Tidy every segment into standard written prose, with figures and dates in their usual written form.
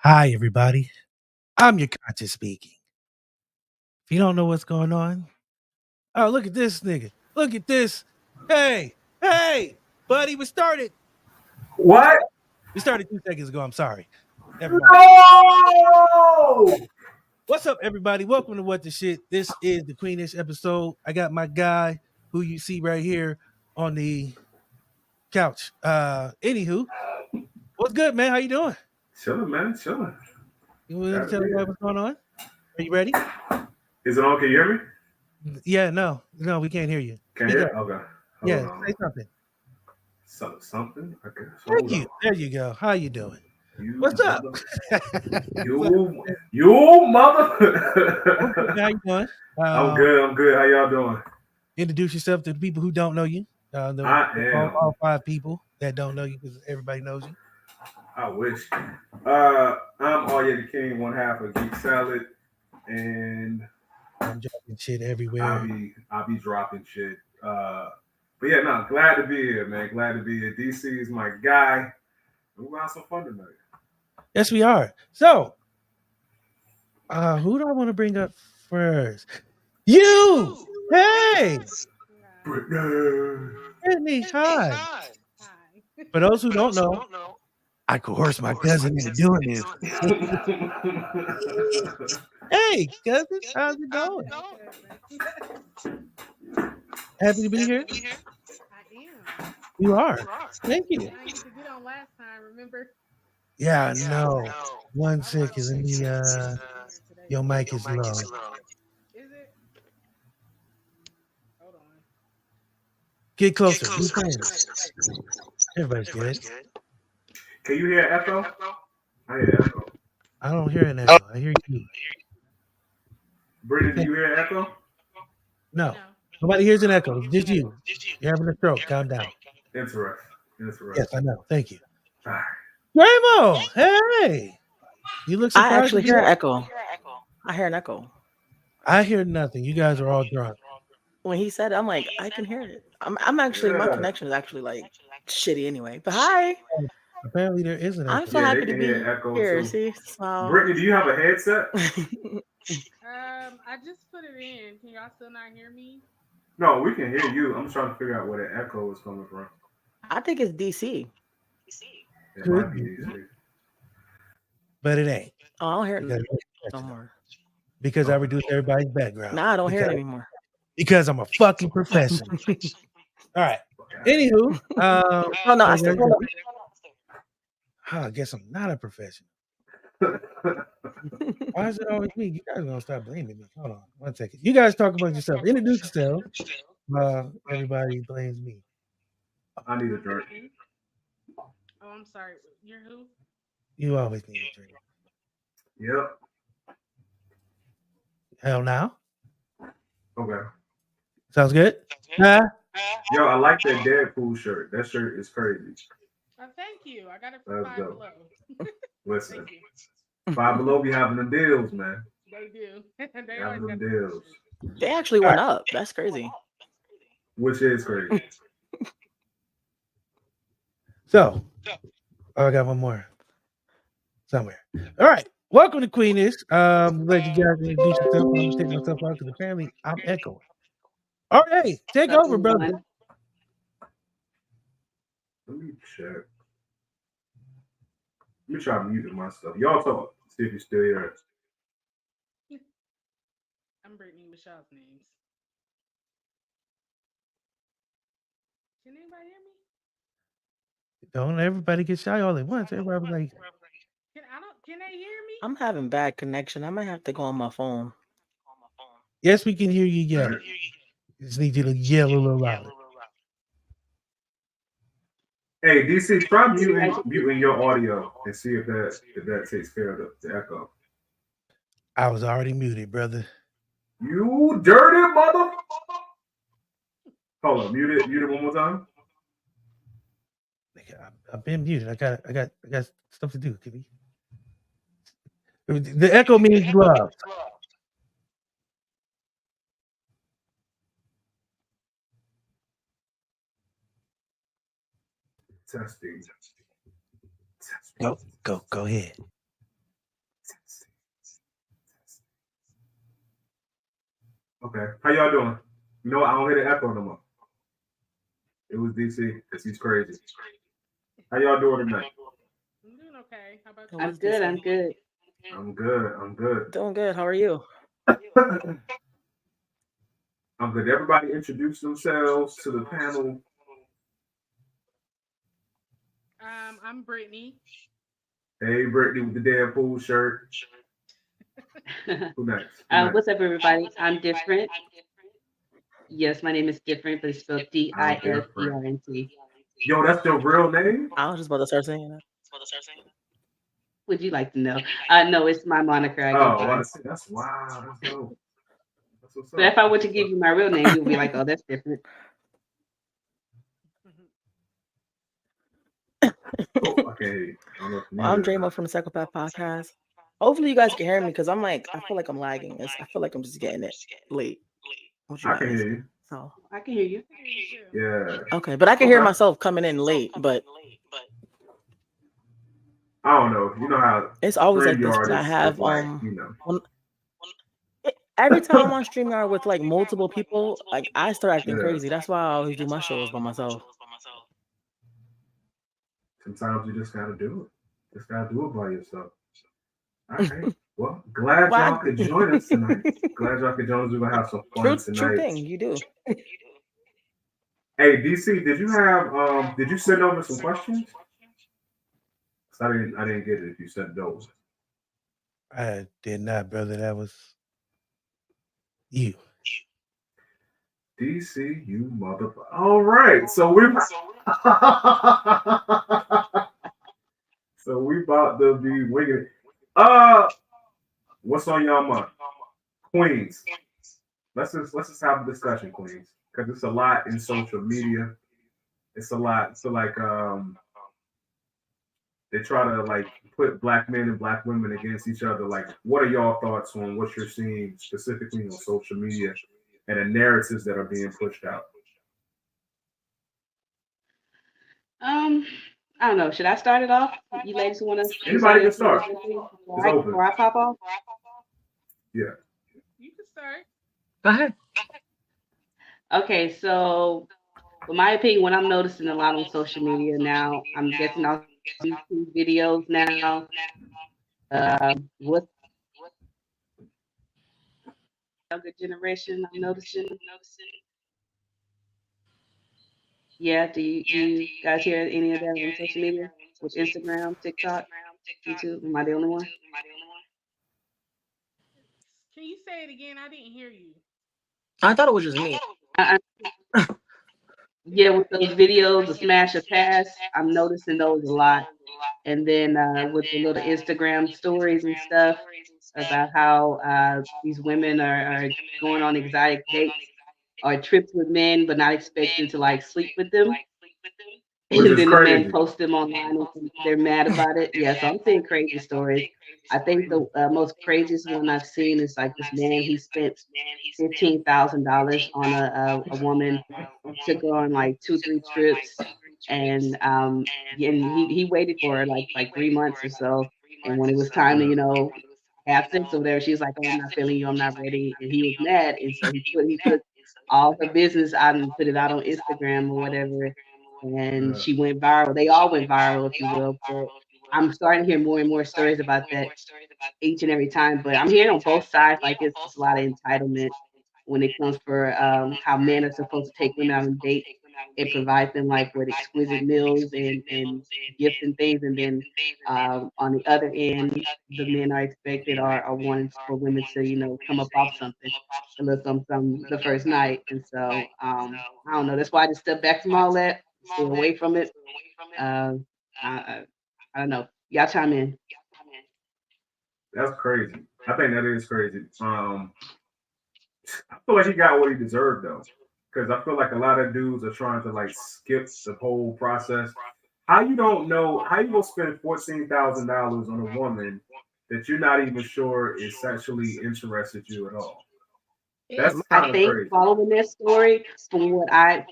Hi, everybody. I'm your conscious speaking. If you don't know what's going on, oh, look at this nigga. Look at this. Hey, buddy, we started. What? We started 2 seconds ago. I'm sorry. Never mind. No! What's up, everybody? Welcome to What the Shit. This is the Queenish episode. I got my guy who you see right here on the couch. Anywho, what's good, man? How you doing? Chilling, man. Chilling. You want to tell everybody what's going on? Are you ready? Is it on? Can you hear me? Yeah, no, we can't hear you. Can't Speak hear? up. Okay. Yeah, Hold on. say something. Something? Okay. So Thank hold you. on. There you go. How you doing? You What's up? mother. You I'm good. mother. How you doing? I'm good. I'm good. How y'all doing? Introduce yourself to the people who don't know you. I am. All 5 people that don't know you because everybody knows you. I wish. I'm ARyee the King, one half of Geek Salad, and I'm dropping shit everywhere. I'll be dropping shit. But yeah, no, glad to be here, man. Glad to be here. DC is my guy. We're gonna have some fun tonight. Yes, we are. So, who do I want to bring up first? You. Hey, Brittany. Hi. For those who don't know, I coerced my cousin into doing this. Hey, cousin, how's it going? Happy to be here. I am. You are. Thank you. I used to get on last time, remember? Yeah, no. 1 second. Let me your mic is low. Is it? Hold on. Get closer. Be closer. Everybody's good. Can you hear echo? I hear echo. I don't hear an echo. I hear you. Brittany, do you hear echo? No. Nobody hears an echo. It's just you. You're having a stroke. Calm down. Interesting. Yes, I know. Thank you. All right. Graymo, hey. You look surprised. I actually hear an echo. I hear an echo. I hear nothing. You guys are all drunk. When he said it, I'm like, I can hear it. I'm actually, my connection is actually like shitty anyway. But hi. Apparently there is an echo. I'm so happy to be here. Too. See? Smile. Brittany, do you have a headset? I just put it in. Can y'all still not hear me? No, we can hear you. I'm trying to figure out where the echo is coming from. I think it's DC. It might be DC. But it ain't. Oh, I don't hear it no more. Because I reduced everybody's background. Nah, I don't hear it anymore. Because I'm a fucking professional. All right. Anywho. Oh, no, I still I guess I'm not a professional. Why is it always me? You guys are gonna stop blaming me. Hold on 1 second. You guys talk about yourself. Introduce yourself. Everybody blames me. I need a drink. Oh, I'm sorry. You're who? You always need a drink. Yep. Hell now. Okay. Sounds good? Yo, I like that Deadpool shirt. That shirt is crazy. Oh, thank you. I got it from Five Below. Listen, Five Below be having the deals, man. They do. They having them deals. They actually went up. That's crazy. Which is crazy. So, I got one more somewhere. All right. Welcome to Queenish. Let you guys introduce yourself. I'm going to take myself out because apparently I'm echoing. All right. Take over, brother. Let me check. Let me try muting my stuff. Y'all talk. See if you still hear it. I'm Brittany with y'all's names. Can anybody hear me? Don't everybody get shy all at once. Everybody was like, Can they hear me? I'm having bad connection. I might have to go on my phone. Yes, we can hear you yell. Just need you to yell a little louder. Hey, DC, try muting your audio and see if that takes care of the echo. I was already muted, brother. You dirty mother! Hold on, mute it one more time. I've been muted. I got stuff to do. Can we? The echo means love. Testing. Go ahead. Okay. How y'all doing? You know what? I don't hear the echo no more. It was DC because he's crazy. How y'all doing tonight? I'm doing okay. How about It you? was I'm good. I'm DC. good. I'm good. I'm good. Doing good. How are you? I'm good. Everybody introduce themselves to the panel. I'm Brittany. Hey, Brittany with the damn pool shirt. Who next? Who next? What's up, everybody? I'm different. Yes, my name is different, but it's spelled I'm different. Different. Yo, that's your real name? I was just about to start saying that. Would you like to know? No, it's my moniker I go Oh, I by. want to say that's wow. That's dope. That's what's But up. if I were That's to what's give up. you my real name, you'll be like, "Oh, that's different." Oh, okay. I don't know if you Well, I'm muted or Dramo not. from the Psychopath Podcast. Hopefully, you guys can hear me because I feel like I'm lagging. I feel like I'm just getting it late with you I can guys. hear you. So, I can hear you. I can hear you too. Yeah. okay. But I can hear Okay. myself coming in late, but I don't know. You know how it's always like this StreamYard when I is have, like, you know. when, every time I'm on StreamYard with like multiple people, like I start acting Yeah. crazy. That's why I always do my shows by myself. Sometimes you just gotta do it. Just gotta do it by yourself. All right. Well, glad Well, y'all could join us tonight. Glad y'all could join us. We're gonna have some fun true tonight. thing. You do. Hey, DC, did you send over some questions? 'Cause I didn't get it if you sent it over. I did not, brother. That was you. DC, you motherfucker. All right. So we about to be winging it. What's on y'all mind? Queens. Let's just have a discussion, Queens. Because it's a lot in social media. It's a lot. So like they try to like put black men and black women against each other. Like, what are y'all thoughts on what you're seeing specifically on social media and the narratives that are being pushed out? Um, I don't know. Should I start it off? You ladies want to? Anybody Anybody can else want to start. jump in It's open. before I pop off? Yeah. You can start. Go ahead. Okay, so for my opinion, what I'm noticing a lot on social media now, I'm guessing also YouTube videos now. What's younger generation? I'm noticing. Yeah, do you guys hear any of that on social media with Instagram, TikTok, YouTube? Am I the only one? Can you say it again? I didn't hear you. I thought it was just me. I, yeah, with those videos, the smash or pass, I'm noticing those a lot. And then with the little Instagram stories and stuff about how these women are going on exotic dates or trips with men, but not expecting to like sleep with them. Which And is then the man crazy. posts them online and they're mad about it. Yeah, so I'm seeing crazy stories. I think the most craziest one I've seen is like this man. He spent $15,000 on a woman, took her on like 2 3 trips, and he waited for her like 3 months or so. And when it was time to have sex or whatever, she was like, "Oh, I'm not feeling you. I'm not ready." And he was mad, and so he took all her business out and put it out on Instagram or whatever, and Yeah. she went viral. They all went viral, if you will. But I'm starting to hear more and more stories about that each and every time. But I'm hearing on both sides, like it's a lot of entitlement when it comes for how men are supposed to take women out on dates and provide them like with exquisite meals and gifts and things, and then on the other end, the men are expected or wanting for women to come up off something, a little something the first night, and so I don't know. That's why I just step back from all that, stay away from it. Uh, I, I, I don't know. Y'all chime in. That's crazy. I think that is crazy. I feel like he got what he deserved though, because I feel like a lot of dudes are trying to like skip the whole process. How you don't know? How you gonna spend $14,000 on a woman that you're not even sure is sexually interested in you at all? That's I kind of think crazy. following that story, from what I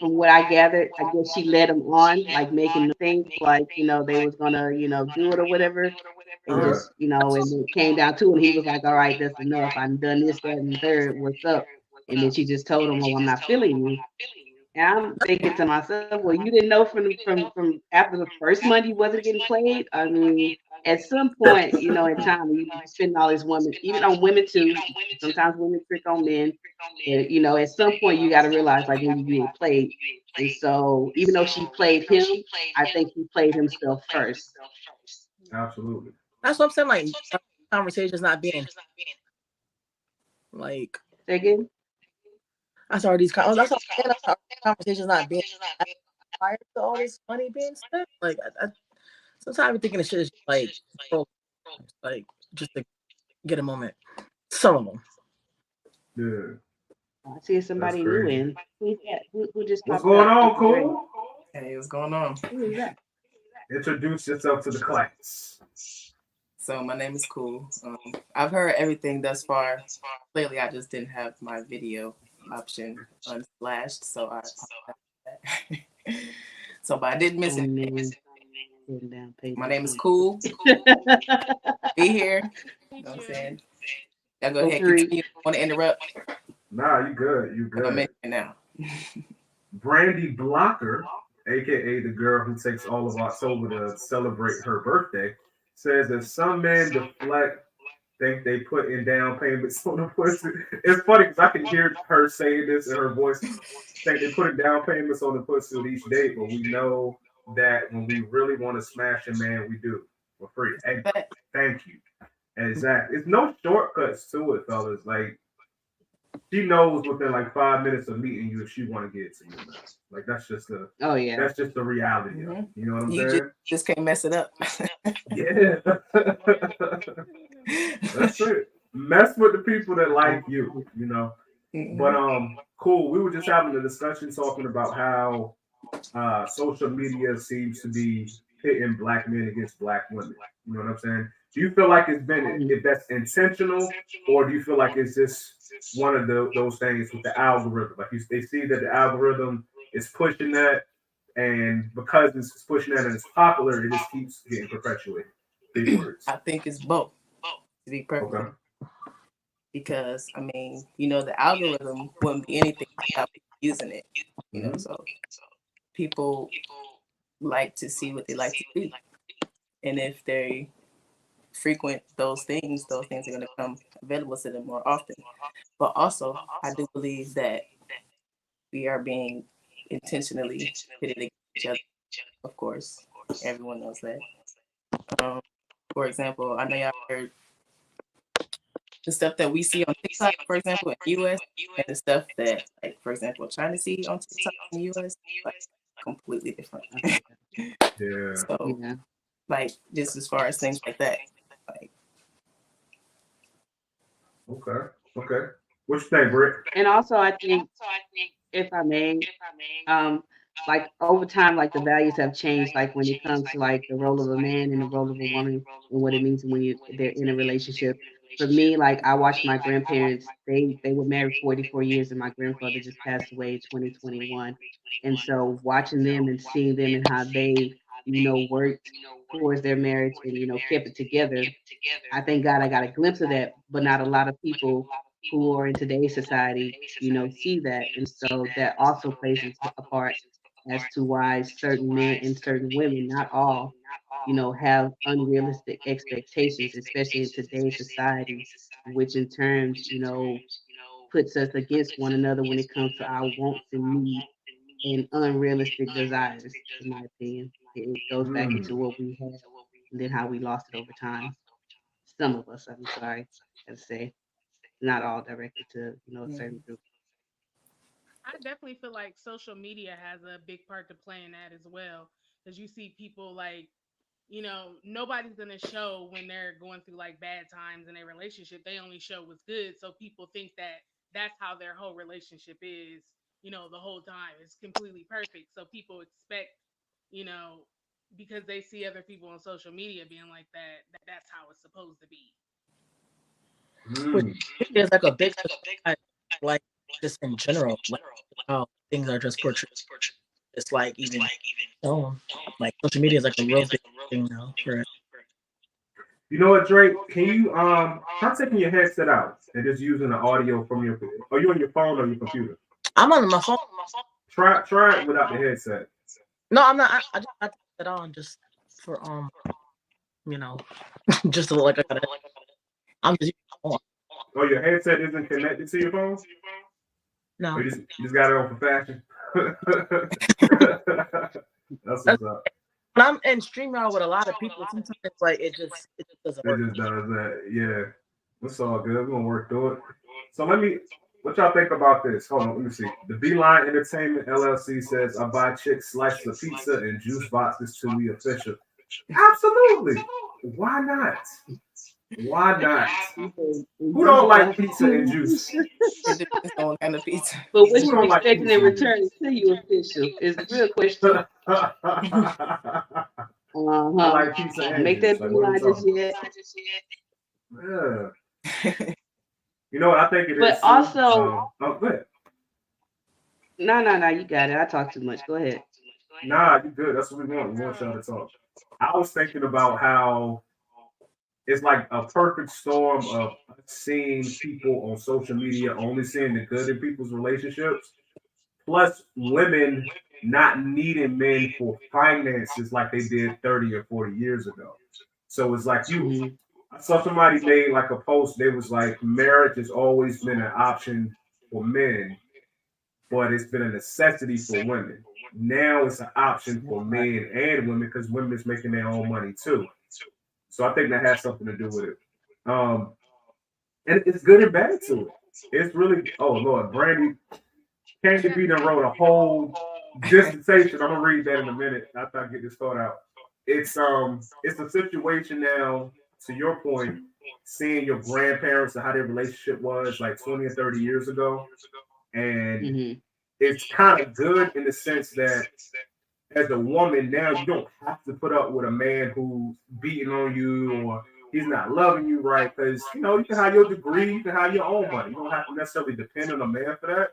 gathered, I guess she led him on, like making them think like they was gonna do it or whatever, and Yeah. just and it came down to it. And he was like, "All right, that's enough. I'm done this, that, and the third. What's up?" And then she just told him, "Oh, I'm not feeling you." And I'm thinking to myself, well, you didn't know from after the first month you wasn't getting played. I mean, at some point, you know, in time, you spend all these women, even on women too. Sometimes women trick on men, but you know, at some point you got to realize like when you getting played. And so, even though she played him, I think he played himself first. Absolutely. That's what I'm saying. Like conversations not being like Say again? I saw these. That's what I'm saying. That's conversations not being prior to all this money being spent. Like sometimes I'm thinking the shit is like like just to get a moment. Some of them. Yeah. I see somebody new crazy. in. Who's that? Who just What's popped going up? on, This is great. Cool? Hey, what's going on? Who is that? Introduce yourself to the class. So my name is Cool. I've heard everything thus far. Clearly, I just didn't have my video option unsplashed, so I apologize for that. So, but I didn't miss it. My name is Cool. Be here. You know what I'm saying? Y'all go ahead, continue. Want to interrupt? Nah, you good. You I'm good. in now. Brandy Blocker, aka the girl who takes all of October to celebrate her birthday, says that some men deflect, think they put in down payments on the pussy. It's funny because I can hear her saying this in her voice. Think they put in down payments on the pussy with each date, but we know that when we really want to smash a man, we do for free. Hey, thank you. Exactly. It's no shortcuts to it, fellas. Like she knows within like 5 minutes of meeting you if she want to get to you. Man. Like that's just the that's just the reality of it. You know what I'm saying? You just can't mess it up. Yeah. That's it. Mess with the people that like you, you know. But cool. We were just having a discussion talking about how social media seems to be pitting black men against black women. You know what I'm saying? Do you feel like it's been if that's intentional, or do you feel like it's just one of those things with the algorithm? Like they see that the algorithm is pushing that, and because it's pushing that and it's popular, it just keeps getting perpetuated. Big words. I think it's both. To be perfect. Okay. Because I mean, you know, the algorithm wouldn't be anything without using it. You know, so people like to see what they like to see, and if they frequent those things are going to come available to them more often. But also, I do believe that we are being intentionally pitted against each other. Of course, everyone knows that. For example, I know y'all heard the stuff that we see on TikTok, for example, in the U.S., and the stuff that, like, for example, China see on TikTok in the U.S., like, completely different. Yeah. So, like, just as far as things like that, like. Okay. What you think, Britt? And also, I think, if I may, like over time, like the values have changed. Like when it comes to like the role of a man and the role of a woman, and what it means when they're in a relationship. For me, like I watched my grandparents; they were married 44 years, and my grandfather just passed away in 2021. And so, watching them and seeing them and how they, worked towards their marriage and kept it together. I thank God I got a glimpse of that, but not a lot of people who are in today's society, see that. And so that also plays a part as to why certain men and certain women, not all, have unrealistic expectations, especially in today's society, which in turns, puts us against one another when it comes to our wants and needs and unrealistic desires, in my opinion. It goes back into what we had and then how we lost it over time. Some of us, I'm sorry, I gotta say, not all directed to, a certain group. I definitely feel like social media has a big part to play in that as well. Because you see people like, nobody's going to show when they're going through like bad times in a relationship. They only show what's good. So people think that that's how their whole relationship is, the whole time. It's completely perfect. So people expect, you know, because they see other people on social media being like that, that's how it's supposed to be. Which is like a big, like just in general, like how things are just portrayed. It's like even like social media is like a real big thing now for it. You know what, Drake? Can you try taking your headset out and just using the audio from your? Are you on your phone or your computer? I'm on my phone. Try it without the headset. No, I'm not. I just have it on just for you know, just to look like I got it. I'm just using my Oh, your headset isn't connected to your phone? Or no. you just got it on for fashion? That's That's, what's up. when I'm in StreamYard with a lot of people, sometimes like it just doesn't It work. just does that. Yeah. It's all good. We're gonna work through it. So what y'all think about this? Hold on, let me see. The Beeline Entertainment LLC says I buy chicks slices of pizza and juice boxes to we official. Absolutely. Why not? Why not? Who don't like pizza and juice? It depends on what kind of pizza. But what Who you don't like expecting pizza in and juice? return until you official is the real question. I like pizza and Make juice. that Like, what are we beeline just talking yet. about? Yeah. You know what I think it But is too? also, Go ahead. no, you got it. I talk too much. Go ahead. Nah, you good. That's what we want. We want y'all to talk. I was thinking about how it's like a perfect storm of seeing people on social media only seeing the good in people's relationships, plus women not needing men for finances like they did 30 or 40 years ago. So it's like Mm-hmm. I saw somebody made like a post. They was like, marriage has always been an option for men, but it's been a necessity for women. Now it's an option for men and women because women is making their own money too. So I think that has something to do with it. Um, and it's good and bad to it. It's really, oh Lord, Brandy Candy B done wrote a whole dissertation. I'm gonna read that in a minute after I get this thought out. It's a situation now, to your point, seeing your grandparents and how their relationship was like 20 or 30 years ago. And Mm-hmm. it's kind of good in the sense that as a woman now you don't have to put up with a man who's beating on you or he's not loving you right because you can have your degree, you can have your own money. You don't have to necessarily depend on a man for that.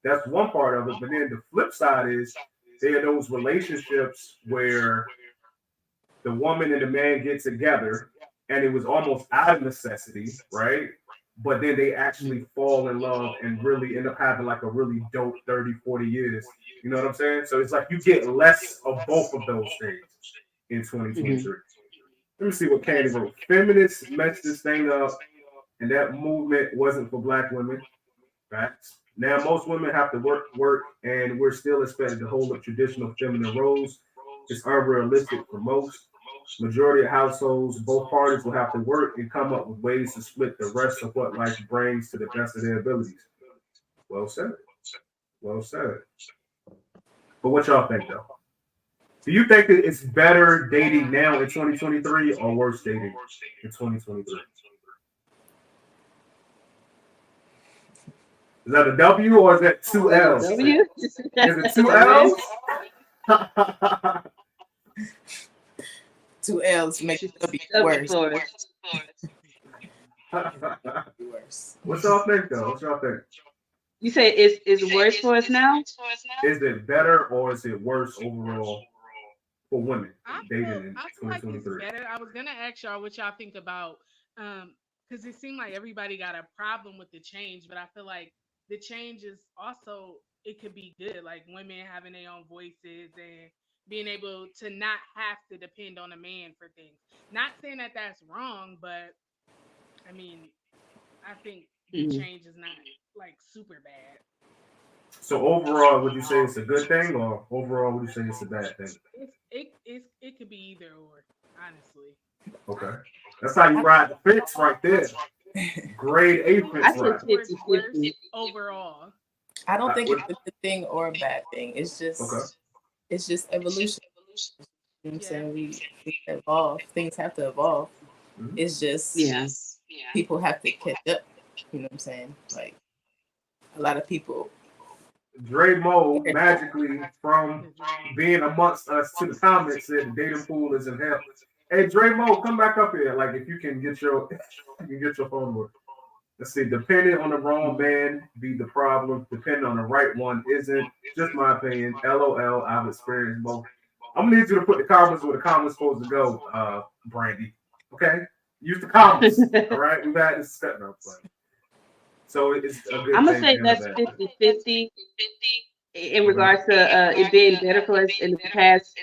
That's one part of it. But then the flip side is there are those relationships where the woman and the man get together and it was almost out of necessity, right? But then they actually fall in love and really end up having like a really dope 30, 40 years. You know what I'm saying? So it's like you get less of both of those things in Mm-hmm. 2023. Let me see what Candy wrote. Feminists messed this thing up, and that movement wasn't for black women. Facts. Now most women have to work, and we're still expected to hold up traditional feminine roles. It's unrealistic for most. Majority of households, both parties will have to work and come up with ways to split the rest of what life brings to the best of their abilities. Well said. Well said. But what y'all think though? Do you think that it's better dating now in 2023 or worse dating in 2023? Is that a W or is that two L's? W? Is it two W? L's? Two L's make it be W worse. for us. Worse. What y'all think though? What y'all think? You say it's worse for us now? Is it better or is it worse overall for women dating in I feel like it's 2023? better. I was gonna ask y'all what y'all think about because it seemed like everybody got a problem with the change, but I feel like the change is also it could be good, like women having their own voices and being able to not have to depend on a man for things. Not saying that that's wrong, but I mean, I think the Mm-hmm. change is not like super bad. So overall, would you say it's a good thing, or overall, would you say it's a bad thing? It could be either or, honestly. Okay, that's how you ride the fence right there. Grade A I fence said ride. fifty Worse 50. overall. I don't think it's What, a good thing or a bad thing. okay. It's just evolution. You know what I'm Yeah. saying? We evolve. Things have to evolve. Mhm. It's just Yeah. people have to catch up. You know what I'm saying? Like a lot of people. Dre Mo magically from being amongst us to the comments said the dating pool is in hell. Hey Dre Mo, come back up here. Like if you can get your you can get your phone work. Let's see, depending on the wrong man be the problem. Depending on the right one isn't. Just my opinion. LOL. I've experienced both. I'm gonna need you to put the comments where the comments supposed to go, Brandy. Okay? Use the commas. All right, we've had this step now, but so it's a good I'm gonna thing say to have that's that. 50-50 in Okay. regards to it being better for us in the past,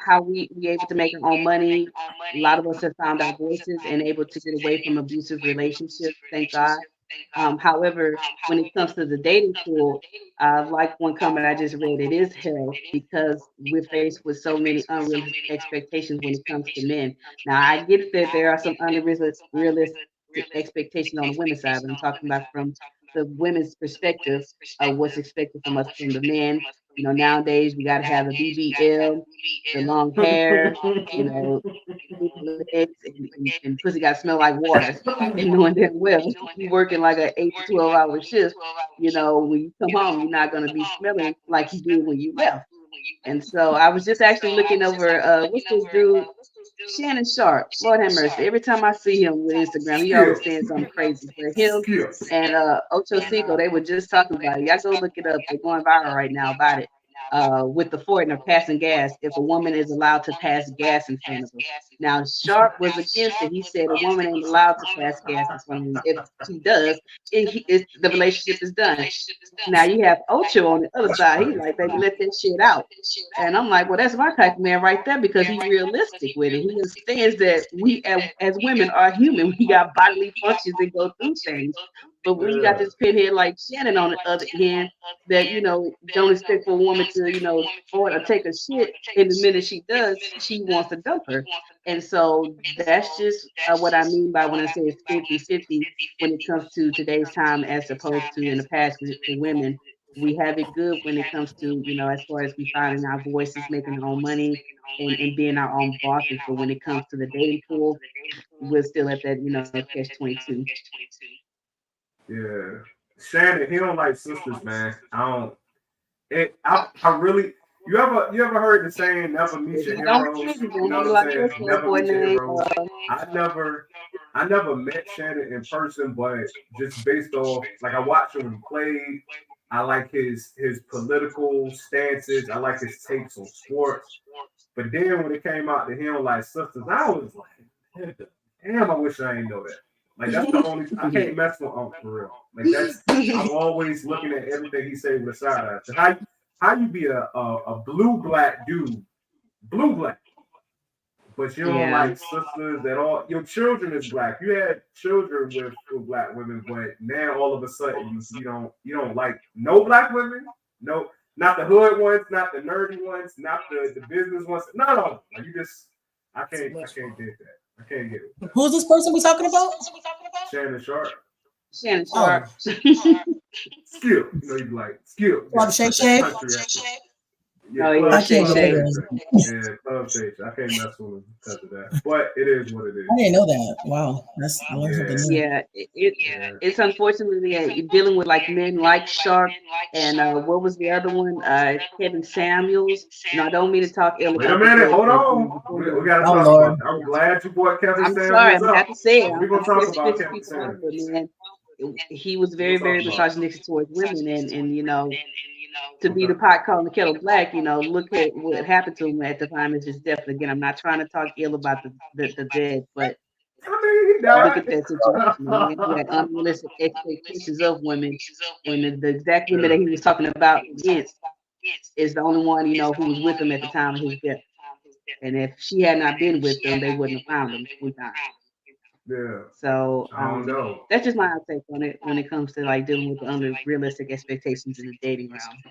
how we able to make our own money. A lot of us have found our voices and able to get away from abusive relationships. Thank God. However, when it comes to the dating pool, like one comment I just read, it is hell because we're faced with so many unrealistic expectations when it comes to men. Now, I get that there are some unrealistic expectations on the women's side, but I'm talking about from the women's perspective of what's expected from us from the men. Nowadays we got to have the BBL, the long hair, you know, big legs, and pussy got to smell like water. And knowing damn well, you working like an 8 to 12 hour shift, when you come home, you're not going to be smelling like you did when you left. And so I was just actually looking over, what's this dude? Shannon Sharp, Lord have mercy. Every time I see him with Instagram, he always Skill. saying something crazy. But him Skill. and Ocho Cinco, they were just talking about it. Y'all go look it up. They're going viral right now about it. With the Fortner passing gas, if a woman is allowed to pass gas in front of her. Now Sharp was against it. He said a woman ain't allowed to pass gas in front of him. If she does, the relationship is done. Now you have Ocho on the other That's side. He funny. like, baby, let that shit out. And I'm like, well, that's my type of man right there because he's realistic with it. He understands that we as women are human. We got bodily functions and go through things. But when you got Yeah. this pinhead like Shannon on the other end that, don't expect for a woman to, or take a shit, and the minute she does, she wants to dump her. And so that's just what I mean by when I say it's 50-50 when it comes to today's time as opposed to in the past for women. We have it good when it comes to, as far as we finding our voices, making our own money, and being our own bosses. But when it comes to the dating pool, we're still at that, catch 22. Yeah. Shannon, he don't like sisters, man. I don't. I really. You ever heard the saying "never meet If your you don't heroes"? choose, you're You gonna know be what I'm like saying? this little Never boy meet your named heroes. I never met Shannon in person, but just based off like I watched him when he played. I like his political stances. I like his takes on sports. But then when it came out to him like sisters, I was like, damn, I wish I ain't know that. Like that's the only I yeah. can't mess with Unc for real. Like that's I'm always looking at everything he say with a side eye. So how you be a blue black dude, blue black, but you don't Yeah. like sisters at all. Your children is black. You had children with black women, but now all of a sudden you don't like no black women, no, not the hood ones, not the nerdy ones, not the business ones, none of them. Like you just I can't get that. I can't get it with that. Who's this person we talking about? Shannon Sharp. Shannon Oh, Sharp. Skill. You'd be like, skill. Club Yeah, Shay like that Shay. country accent. Yeah, Oh yeah, Club I Shay can't get Shay Shay. over Shay. it. Yeah, Club Shay Shay. I can't mess with him because of that. But it is what it is. I didn't know that. Wow, I learned something Yeah, new. Yeah, yeah. it's unfortunately dealing with like men like Sharp and what was the other one? Kevin Samuels. I don't mean to talk ill Wait a about the minute, dead, hold but on. before We we got to Oh talk Lord, about that. I'm glad you brought Kevin I'm sorry, Samuels I'm gonna have up. to say it. We're I'm going to talk sorry to about piss Kevin people off, Samuels. but man, he was We're very, going to talk very about it. misogynistic towards women, and to be Okay. the pot calling the kettle black, look at what happened to him at the time is just death. Again, I'm not trying to talk ill about the dead, but I mean, he look at died. that situation. The man who had unrealistic expectations of women, and the exact women Yeah. that he was talking about against is the only one who was with him at the time of his death. And if she had not been with them, they wouldn't have found him 3 times. Yeah. So I don't know. that's just my take on it when it comes to like dealing with the unrealistic expectations in the dating realm.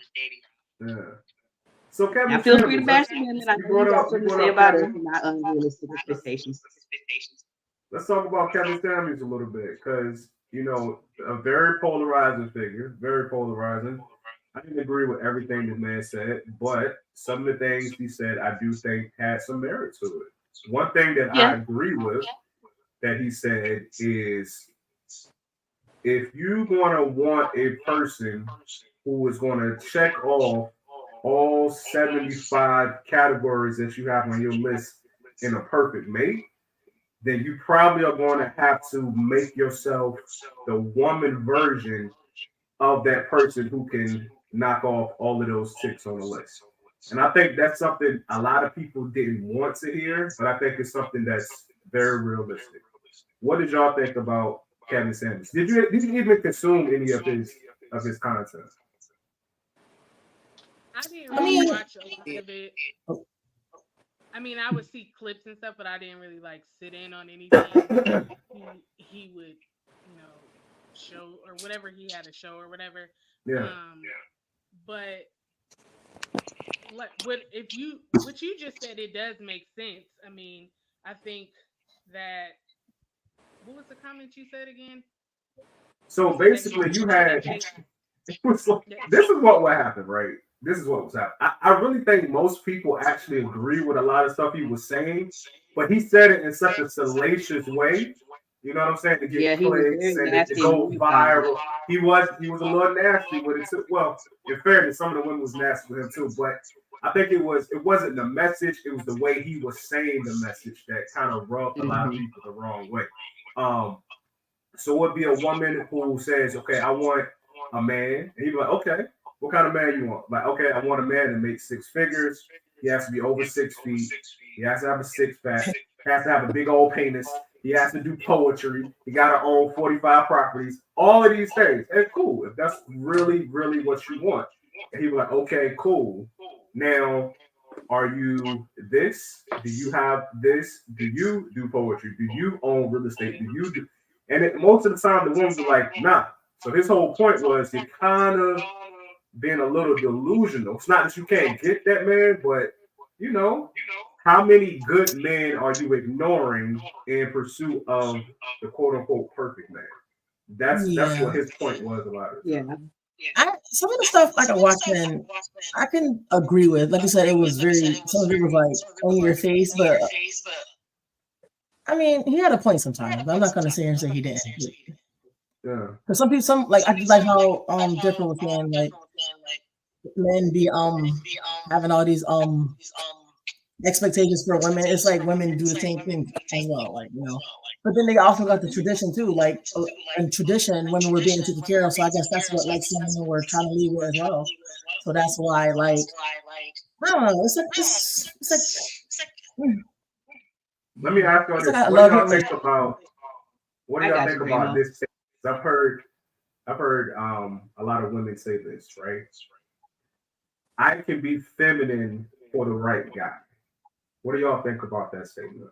Yeah. So Now Kevin feel free to Samuels, bash the women. I you know you brought got up you something to brought say up about us Kevin. and not unrealistic Let's expectations. let's talk about Kevin Samuels a little bit because a very polarizing figure, very polarizing. I didn't agree with everything the man said, but some of the things he said I do think had some merit to it. One thing that Yeah. I agree with that he said is if you're going to want a person who is going to check off all 75 categories that you have on your list in a perfect mate, then you probably are going to have to make yourself the woman version of that person who can knock off all of those ticks on the list. And I think that's something a lot of people didn't want to hear, but I think it's something that's very realistic. what did y'all think about Kevin Samuels? Did you even consume any of his content? I didn't I really mean, watch a lot of it. oh, I mean, I would see clips and stuff, but I didn't really like sit in on anything he would, you know, show or whatever he had to show or whatever. Yeah. Um, but like what you just said, it does make sense. I mean, I think that what was the comment you said again? So You said that basically, you had it was like, that this is what would happen, right? This is what was happening. I really think most people actually agree with a lot of stuff he was saying, but he said it in such a salacious way. You know what I'm saying? To get Yeah, he was clicks very and to nasty and go rude about it. viral. He was a little nasty with it too. Well, in fairness, some of the women was nasty with him too, but I think it wasn't the message, it was the way he was saying the message that kind of rubbed a lot of Hmm. people the wrong way. Um, so it would be a woman who says, "Okay, I want a man," and he'd be like, "Okay, what kind of man you want?" Like, "Okay, I want a man that makes six figures. He has to be over 6 feet. He has to have a six pack. He has to have a big old penis. He has to do poetry. He got to own 45 properties. All of these things. And cool, if that's really, really what you want." And he'd be like, "Okay, cool. Now, are you this? Do you have this? Do you do poetry? Do you own real estate? Do you do?" And most of the time, the women were like, "Nah." So his whole point was to kind of being a little delusional. It's not that you can't get that man, but you know, how many good men are you ignoring in pursuit of the quote unquote perfect man? That's yeah. what his point was about it. So Yeah. Some of the stuff like a Watchmen, I can agree with. Like you said, it was very. Some of it was like on your face, but I mean, he had a point sometimes. But I'm not gonna sit here and say he didn't. yeah, Because some people, some like I like how Different was saying like men be having all these expectations for women. It's like women do the same thing as well, like But then they also got the tradition too, like in tradition, women were being taken care of. So I guess that's what like some women were trying to leave with as well. So that's why like I don't know. let me ask y'all It's like this: I love him. what do I y'all got you, think about Ramo. this? I've heard a lot of women say this, right? I can be feminine for the right guy. What do y'all think about that statement?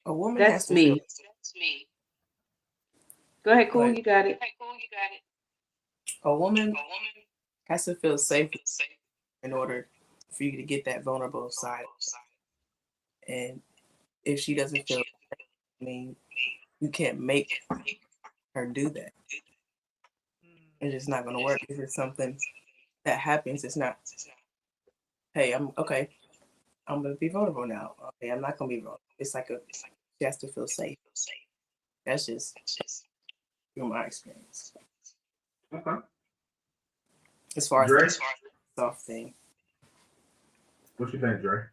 A woman has That's to feel me. Go ahead, cool. like You got it. a woman has to feel safe in order for you to get that vulnerable side. And if she doesn't feel, I mean, you can't make her do that. It's just not going to work. If it's something that happens, it's not, hey, I'm okay. I'm going to be vulnerable now. Okay, I'm not going to be vulnerable. It's like she has to feel safe. That's just from my experience. Okay, As far as Dre, the soft thing. what you think, Dre?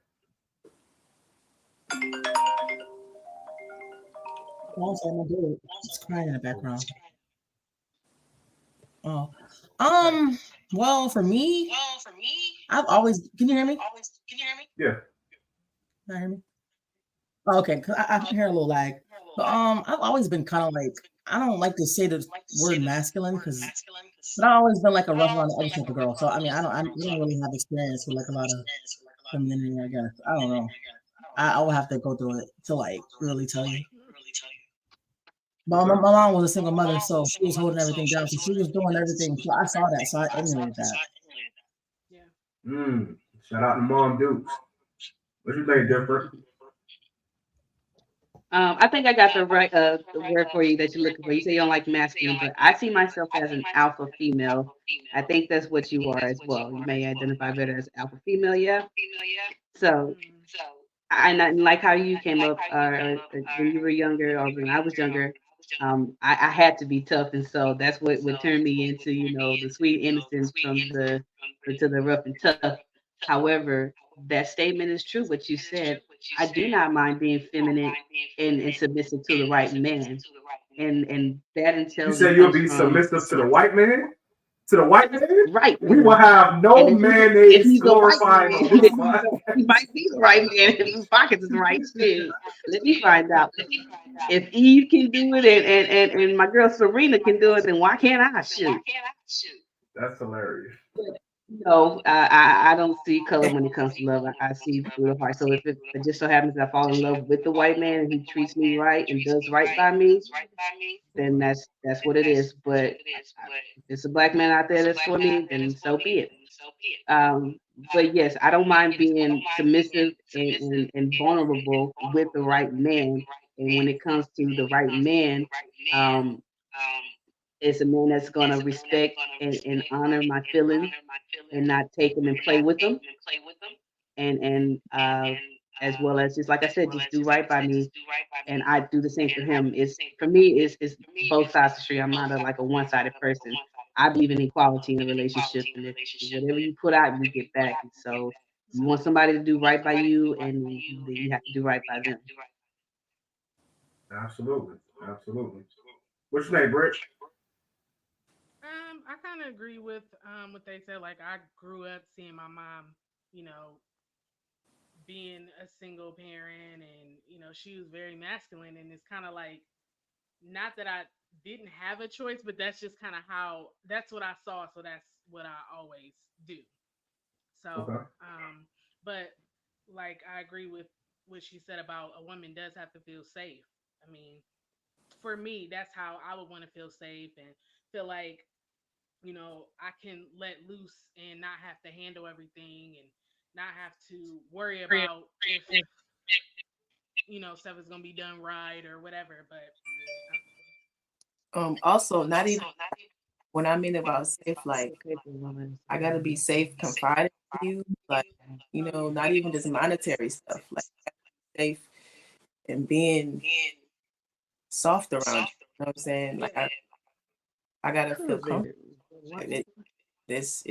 Also, I'm gonna do it. It's crying in the background. Oh, well, for me, I've always. Can you hear me? Yeah, Can you hear me? Oh, okay, 'cause I hear a little lag. But I've always been kind of like I don't like to say the word masculine because, but I've always been like a rough around the edges type of girl. So I mean, we don't really have experience with like a lot of femininity. I guess I don't know. I will have to go through it to like really tell you. But my okay. mom was a single mother, so she was holding everything down. So she was doing everything. So I saw that. So I emulated that. yeah. Shout out to Mom Dukes. What you think, Mhm. different? I think I got the word for you that you're looking for. You say you don't like masculine, but I see myself as an alpha female. I think that's what you are as well. You may identify better as alpha female, yeah. So Mm. I not like how you came up when you were younger or when I was younger. I had to be tough, and so that's what turned me into the sweet innocence from the to the rough and tough. However, that statement is true. What you said, I do not mind being feminine and submissive to the right man, and that You say intelligence you'll comes be from submissive to the white man? to the white man, right? we will have no And if mayonnaise he's a white glorifying man, on this then podcast. he might be the right man if his pockets is right. Shit. Let me find out. If Eve can do it and my girl Serena can do it, then why can't I? Shoot. That's hilarious. No, I don't see color when it comes to love. I see through the heart. So if it just so happens I fall in love with the white man and he treats me right and does right by me, then that's what it is. But if it's a black man out there that's for me, then so be it. Um, but yes, I don't mind being submissive and vulnerable with the right man. And when it comes to the right man, um, it's a man that's gonna respect and honor my feelings and not take them and play with them and as well as just like I said, just do right by me and I do the same for him. It's for me it's both sides of the street. I'm not like a one-sided person. I believe in equality in a relationship and if whatever you put out you get back. And so you want somebody to do right by you and then you have to do right by them. Absolutely. Absolutely. What's your name, Britt? I kind of agree with what they said. Like I grew up seeing my mom, you know, being a single parent, and she was very masculine, and it's kind of like not that I didn't have a choice, but that's just kind of how that's what I saw, so that's what I always do. So, Okay. but like I agree with what she said about a woman does have to feel safe. I mean, for me, that's how I would want to feel safe and feel like I can let loose and not have to handle everything and not have to worry about if stuff is gonna be done right or whatever. But Also, not even when I mean about safe, like Okay, woman. I gotta be safe, confiding in you, like not even just monetary stuff, like safe and being soft around you. You know what I'm saying? Like I gotta feel comfortable. And it's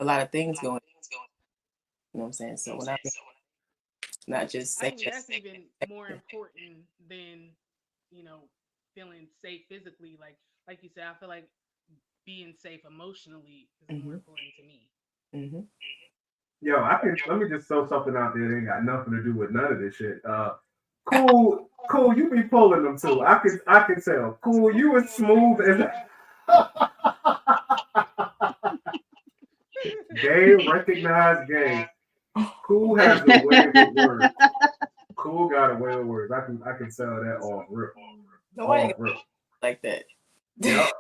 a lot of things going. You know what I'm saying? So when I mean not just I safe, think that's even more important than you know feeling safe physically. Like you said, I feel like being safe emotionally is more hmm important to me. hmm Yo, I can let me just throw something out there that ain't got nothing to do with none of this shit. Cool, you be pulling them too. I can tell. Cool, you as smooth as gay, recognized gay. Cool has a way with words. Cool got a way with words. I can tell that off rip. nobody Off rip. like that. Yep.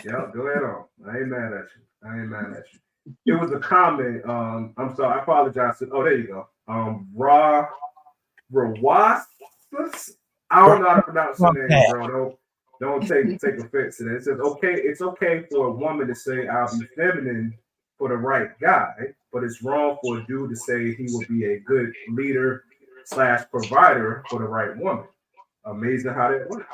Yep. Go ahead on. I ain't mad at you. I ain't mad at you. It was a comment. I'm sorry. I apologize. Oh, there you go. Rawasis. I don't know how to pronounce your name, bro. Don't take offense to that. It says okay. It's okay for a woman to say I'll be feminine for the right guy, but it's wrong for a dude to say he will be a good leader slash provider for the right woman. Amazing how that works.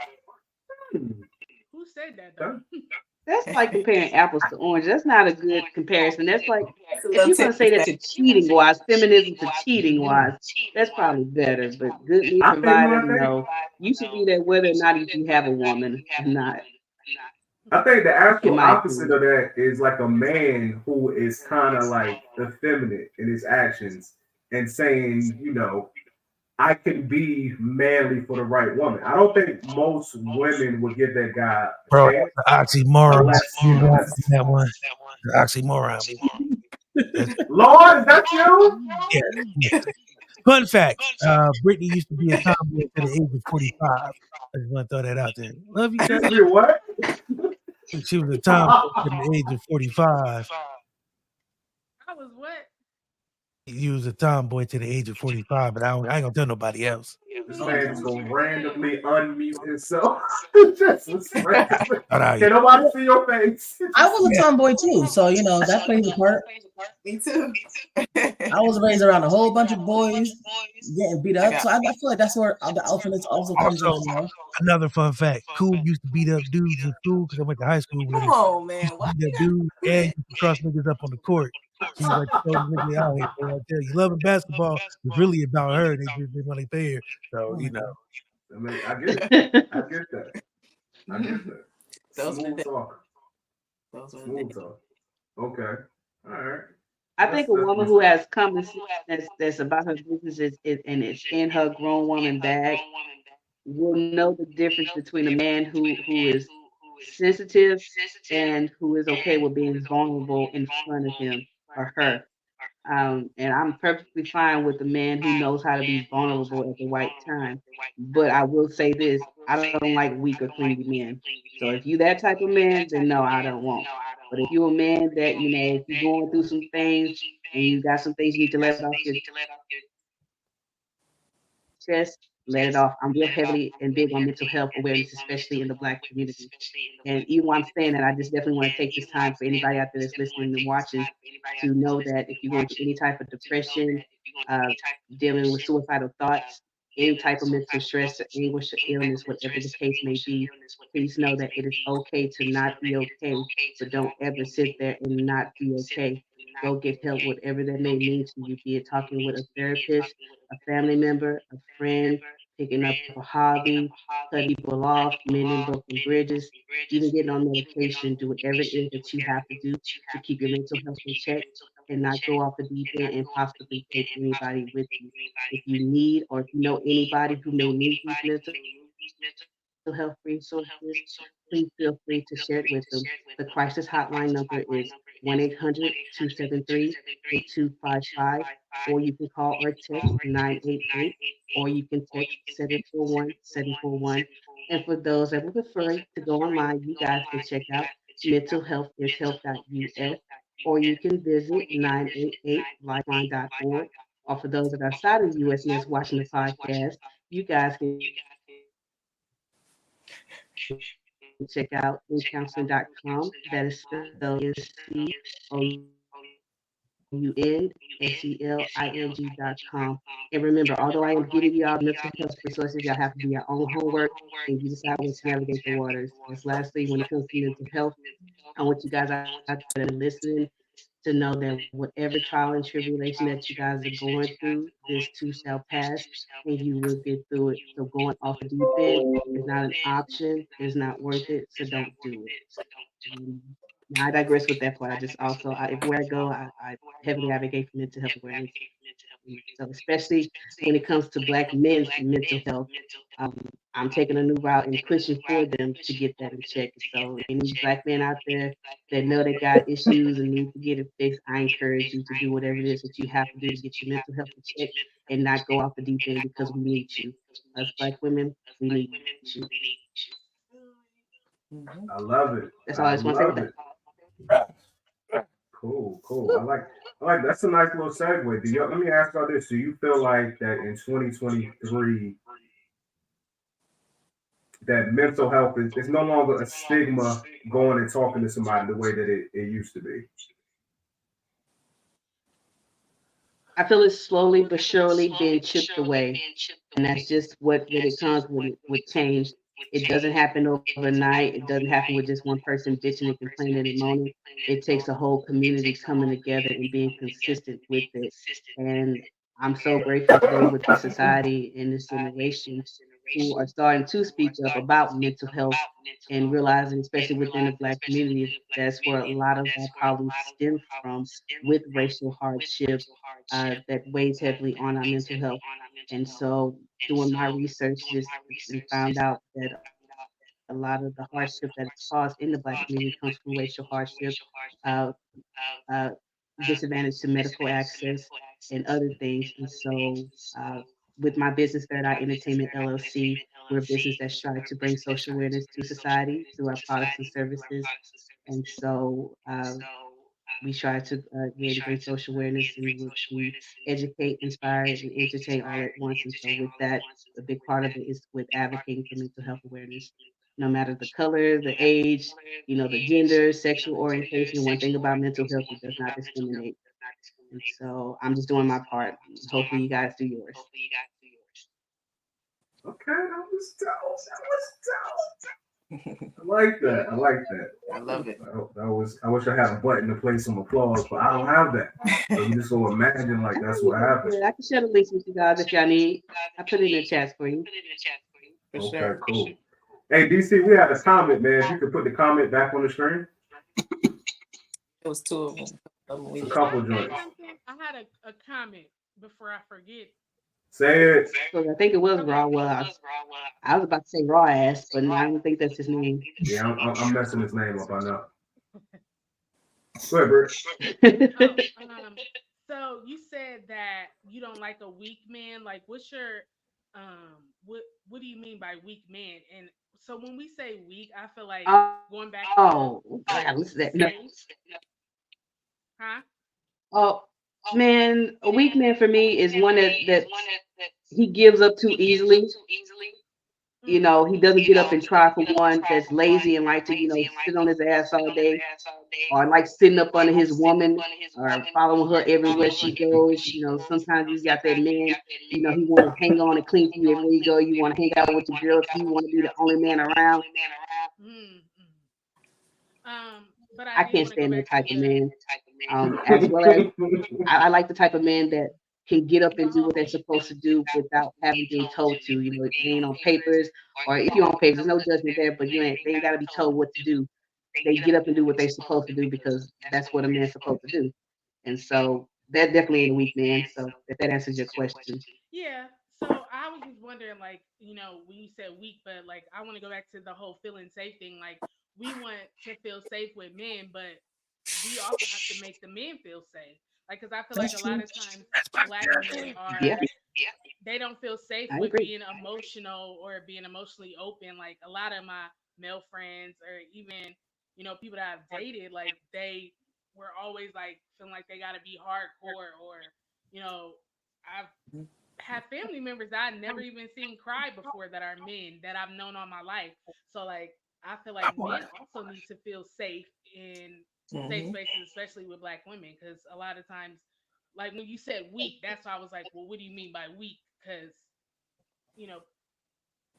Who said that though? Okay. That's like comparing apples to oranges. That's not a good comparison. That's like It's a if little you're gonna say tip that to cheating wise, feminism to cheating wise, that's probably better. But good lead I think provider, I think no. You should be there whether or not you have a woman or not, I think the in actual my opposite opinion. of that is like a man who is kind of like effeminate in his actions and saying, I can be manly for the right woman. I don't think most women would give that guy a Bro, chance that's the oxymoron. unless, That one. The oxymoron. That's, Lord, is that you? yeah, yeah. Fun fact, Brittany used to be a tomboy to the age of 45. I just want to throw that out there. Love you, Used to Kelly. be what? She was a tomboy to the age of 45. I was what? You was a tomboy to the age of 45, but I ain't gonna tell nobody else. This He man just was gonna saying. randomly unmute himself. Just randomly. Shout out you. Can nobody see your face? I was a tomboy too, so that plays a part. Me too. I was raised around a whole bunch of boys getting beat I up, got so I feel like that's where the alphaness also comes in. Also, another fun fact: Cool used to beat up dudes in school because I went to high school with come her. on, Used man. to Why beat you up gotta dudes do and that? used to cross niggas up on the court. She was like the coldest nigga out here. Boy, I tell you, loving basketball was really about her. They want to pay her, so I mean, I get it. I get that. I get that. Those are the Smooth days. talker. Those are the Smooth days. talk. Okay. All right. I think a That's woman what's who up. has common sense that's about her business and it's in her grown woman bag will know the difference between a man who is sensitive and who is okay with being vulnerable in front of him or her. And I'm perfectly fine with a man who knows how to be vulnerable at the right time. But I will say this: I don't like weak or clingy men. So if you that type of man, then no, I don't want. But if you're a man that if you're going through some things and you got some things you need to let off your chest, let it off. I'm real heavily and big on mental health awareness, especially in the Black community. And even while I'm saying that, I just definitely want to take this time for anybody out there that's listening and watching to know that if you're going through any type of depression, uh, dealing with suicidal thoughts, any type of mental stress, or anguish, or illness, whatever the case may be, please know that it is okay to not be okay, but don't ever sit there and not be okay. Go get help, whatever that may mean to you, be it talking with a therapist, a family member, a friend, picking up a hobby, cutting people off, mending broken bridges, even getting on medication, do whatever it is that you have to do to keep your mental health in check and not go off the deep end and possibly take anybody with you. If you need or if you know anybody who may need these mental health resources, please feel free to share it with them. The crisis hotline number is 1-800-273-8255, or you can call or text 988, or you can text 741-741. And for those that would prefer to go online, you guys can check out mentalhealthishealth.us, or you can visit 988lifeline.org. Or for those that are outside of the US and that's watching the podcast, you guys can check out incounseling.com. That is spelled INCOUNSELING.com. And remember, although I am giving you all mental health resources, y'all have to do your own homework and you decide what to navigate the waters. And lastly, when it comes to mental health, I want you guys out there that are listening to know that whatever trial and tribulation that you guys are going through, this too shall pass and you will get through it. So going off the deep end is not an option, it is not worth it, so don't do it. Um, Now I digress with that part. I just also, everywhere I go, I heavily advocate for mental health awareness. So especially when it comes to Black men's mental health, um, I'm taking a new route and pushing for them to get that in check. So any Black men out there that know they got issues and need to get it fixed, I encourage you to do whatever it is that you have to do to get your mental health in check and not go off the deep end because we need you. Us Black women, we need you. Mhm. I love it. That's all I I just want to say with love that. it. Cool, cool. I like that's a nice little segue. Let me ask y'all this. Do you feel like that in 2023 that mental health is no longer a stigma going and talking to somebody the way that it used to be? I feel it's slowly but surely being chipped away. And that's just what it comes with change. It doesn't happen overnight. It doesn't happen with just one person bitching and complaining and moaning. It takes a whole community coming together and being consistent with it. And I'm so grateful today with this society and this generation who are starting to speak up about mental health and realizing, especially within the Black community, that's where a lot of that probably stems from with racial hardship that weighs heavily on our mental health. And so, doing my research, just and found out that a lot of the hardship that is caused in the Black community comes from racial hardship, uh, uh, disadvantage to medical access, and other things. And so, with my business, Third Eye Entertainment LLC, we're a business that's trying to bring social awareness to society through our products and services. And so, we try to again bring social awareness and we educate, inspire, and entertain all at once. And so, with that, a big part of it is with advocating for mental health awareness. No matter the color, the age, the gender, sexual orientation. One thing about mental health, it does not discriminate. And so, I'm just doing my part. Hopefully, you guys do yours. Okay, that was dope. That was dope. I like that. I like that. I love it. I wish I had a button to play some applause, but I don't have that. So you just gonna imagine like I that's can, what happened. I can share the links with you guys if y'all need. I put it in the chat for you. For Okay, sure. cool. Hey DC, we had a comment, man. If you could put the comment back on the screen. It was two of them. We A did. couple Can I say joints. something? I had a comment before I forget. Say it. So I think it was Okay. Raw. Well, I was about to say Raw ass, but I don't think that's his name. Yeah, I'm messing his name up. I know. Go ahead, Britt. Oh, so you said that you don't like a weak man. Like, what's your what do you mean by weak man? And so when we say weak, I feel like going back to God, listen to that. No. safe, huh? Oh, man, a weak man for me is one that he gives up too easily. You Mm. know, he doesn't get up and try for one. That's lazy and like to, sit on his ass all day, or like sitting up under his woman, or following her everywhere she goes. You know, sometimes you got that man. You know, he want to hang on and cling to you everywhere you go. You want to hang out with your girls. You want to be the only man around. Mm, mm. But I I did can't want to go stand that back to type of the man. As well as I like the type of man that can get up and do what they're supposed to do without having been told to. You know, it ain't on papers, or if you're on papers, there's no judgment there, but they ain't got to be told what to do. They get up and do what they're supposed to do because that's what a man's supposed to do. And so that definitely ain't a weak man. So if that answers your question. yeah. So I was just wondering, like, when you said weak, but like I want to go back to the whole feeling safe thing. Like we want to feel safe with men, but we also have to make the men feel safe. Like, because I feel like That's a lot true. of times black men Yeah, they don't feel safe I with agree. being emotional or being emotionally open. Like a lot of my male friends or even, people that I've dated, like they were always like feeling like they gotta be hardcore or, I've had family members that I never even seen cry before that are men that I've known all my life. So like I feel like men also need to feel safe in safe Mm-hmm. spaces, especially with black women, because a lot of times, like when you said weak, that's why I was like, well, what do you mean by weak? Because you know,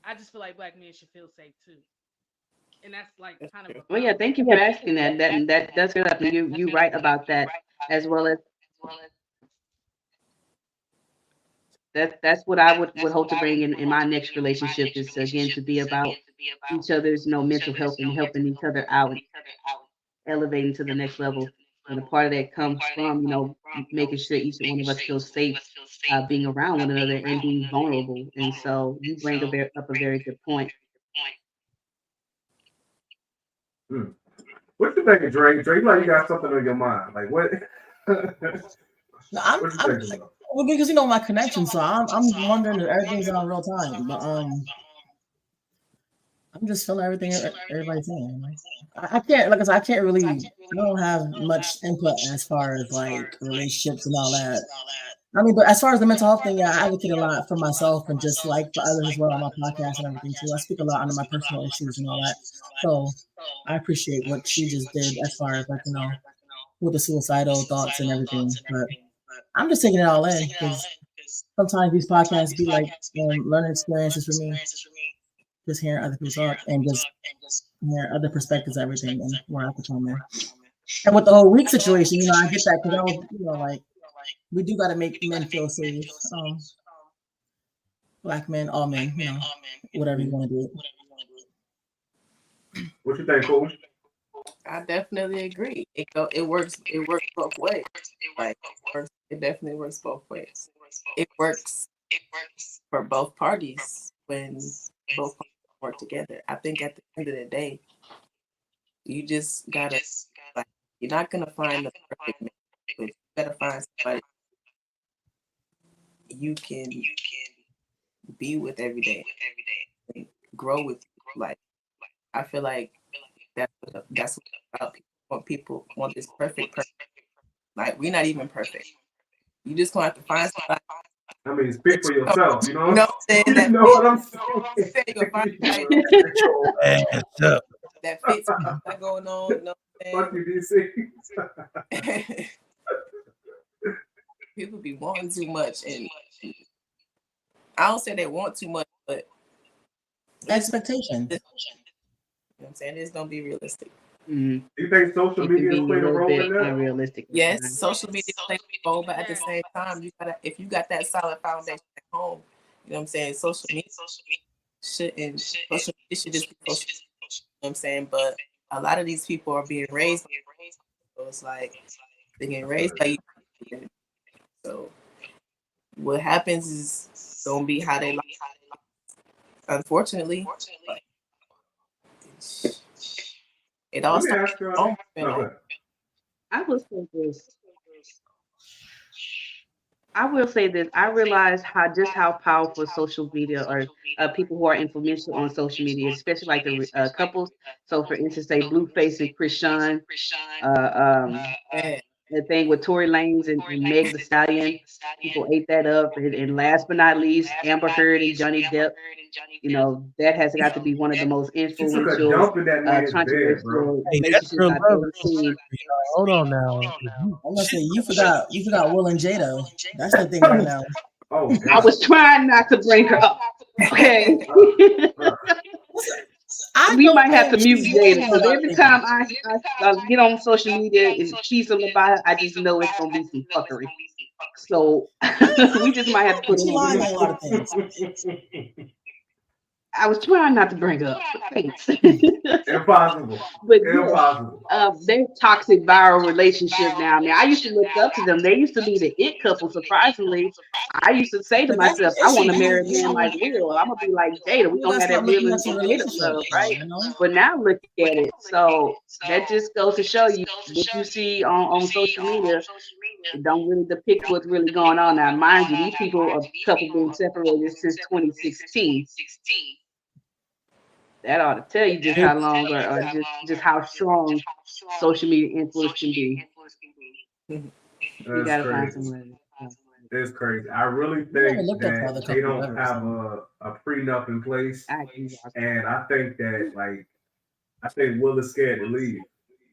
I just feel like black men should feel safe too, and that's like That's kind of true. a Well, yeah, problem. thank you for asking that. That does get up, and you right about that, as well as that's what I would hope to bring in my next relationship is again to be about each other's mental health and helping each other out and elevating to the next level. And a part of that comes from making sure each one of us feels safe being around one another and being vulnerable. And so you bring up a very good point. Hmm. What you thinking, Drake? Drake, like you got something on your mind. Like what? No, What you I'm thinking about? well, because my connection, so I'm wondering if everything's on real time. But I'm just feeling everything everybody's saying. I can't, like I said, I can't really. I don't have much input as far as like relationships and all that. I mean, but as far as the mental health thing, yeah, I advocate a lot for myself and just like for others as well on my podcast and everything too. I speak a lot under my personal issues and all that. So I appreciate what she just did as far as like with the suicidal thoughts and everything. But I'm just taking it all in because sometimes these podcasts be like learning experiences for me, just hearing other people talk and just hearing other perspectives, of everything, and where I could come in. And with the whole week situation, I get that because I was, like we do got to make men feel safe. Black men, all men, whatever you want to do. What you think, Cool? I definitely agree. It works. It works both ways. Like it definitely works both ways. It works for both parties when both parties work together. I think at the end of the day, you just gotta like you're not gonna find the perfect man, but you gotta find somebody you can be with every day and grow with. Like I feel like that's what it's about. People want this perfect person. Like we're not even perfect. You just gonna have to find somebody. I mean, speak for yourself. You You know. know what I'm saying? You That know fits. what I'm You said you're gonna find somebody Ass up. that fits what you got going on. You know Fuck what you, DC. I'm saying? People be wanting too much, and I don't say they want too much, but Expectation. you know what I'm saying? It's gonna be realistic. Mm, Do you think social it can media be a played a little role bit in that? unrealistic at Yes, times. social media plays a role, but at the Yes. same time, if you got that solid foundation at home, you know what I'm saying? Social media should just be social. You know what I'm saying? But a lot of these people are being raised. So it's like they're getting raised by you. So what happens is gonna be how they like. Unfortunately, but it all Let me starts. ask you. Oh, No, go ahead. I will say this. I will say this. I realize how powerful social media or people who are influential on social media, especially like the couples. So, for instance, say Blueface and Krishan, man. the thing with Tory Lanez and Meg The Stallion. People ate that up, and last but not least, Amber Heard and Johnny Depp. You know that has got to be one of the most She took a influential, dump in that man's bed, bro. controversial Hey, that's relationships real I've love. ever seen. Hold on now. If you I'm gonna say you forgot Will and Jada. That's the thing right now. Oh I God. was trying not to bring her up. Okay. Uh, I We don't might have to think mute she's Jada doing because what I every think. time I get on social media and see something about her, I just know it's gonna be some fuckery. So we just might have to put She her on lying mute. on a lot of things. I was trying not to bring her up, but thanks. impossible. But yes, Impossible. their toxic viral relationship now. I mean, I used to look up to them. They used to be the it couple. Surprisingly, I used to say to But that's myself, the I want issue. to marry a man like Will. I'm gonna be like Jada. We're You gonna gotta have that start Will looking and at your Jada relationship, love, though. right? You know. But now look at it. So that just goes to show you what you see on social media. It don't really depict what's really going on now. Mind you, these people are couple been separated since 2016. That ought to tell you just did how long or just how strong social media influence can be. You That's gotta find crazy. somewhere. It's crazy. I really You never think looked up the that other they couple don't ever. have So. a prenup in place, I agree. and I think that I think Will is scared to leave.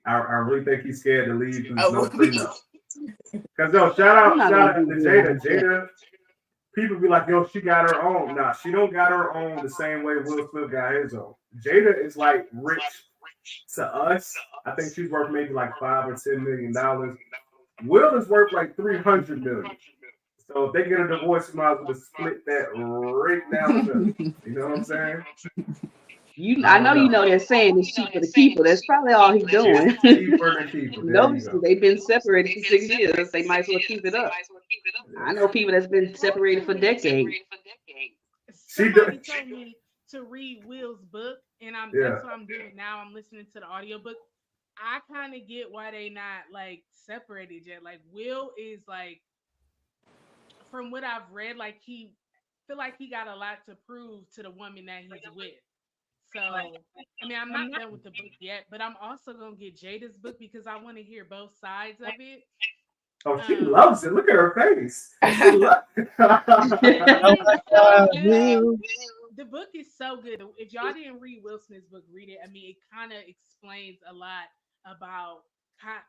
I really think he's scared to leave because there's no Oh, prenup. Because yo, I'm not shout gonna out be to real Jada. like that. Jada, people be like, yo, she got her own. Nah, she don't got her own the same way Will Smith got his own. Jada is like rich to us. I think she's worth maybe like $5 or $10 million. Will is worth like 300 million. So if they get a divorce, you might as well just split that right down the middle. You know what I'm saying? I I don't know you know. know they're saying it's cheaper to keep her. That's probably all he's It's doing. cheaper to keep her. There you Notice go. they've been separated for 6 years. They might as well keep it up. Yeah. I know people that's been separated for decades. She Somebody does. told me to read Will's book, and Yeah. that's what I'm doing now. I'm listening to the audiobook. I kind of get why they not like separated yet. Like Will is like, from what I've read, like he feel like he got a lot to prove to the woman that he's with. So I mean, I'm not done with the book yet, but I'm also gonna get Jada's book because I want to hear both sides of it. Oh, she Um, loves it. Look at her face. She loves it. I oh mean, my the book God, is Will. the book is so good. If y'all didn't read Will Smith's book, read it. I mean, it kind of explains a lot about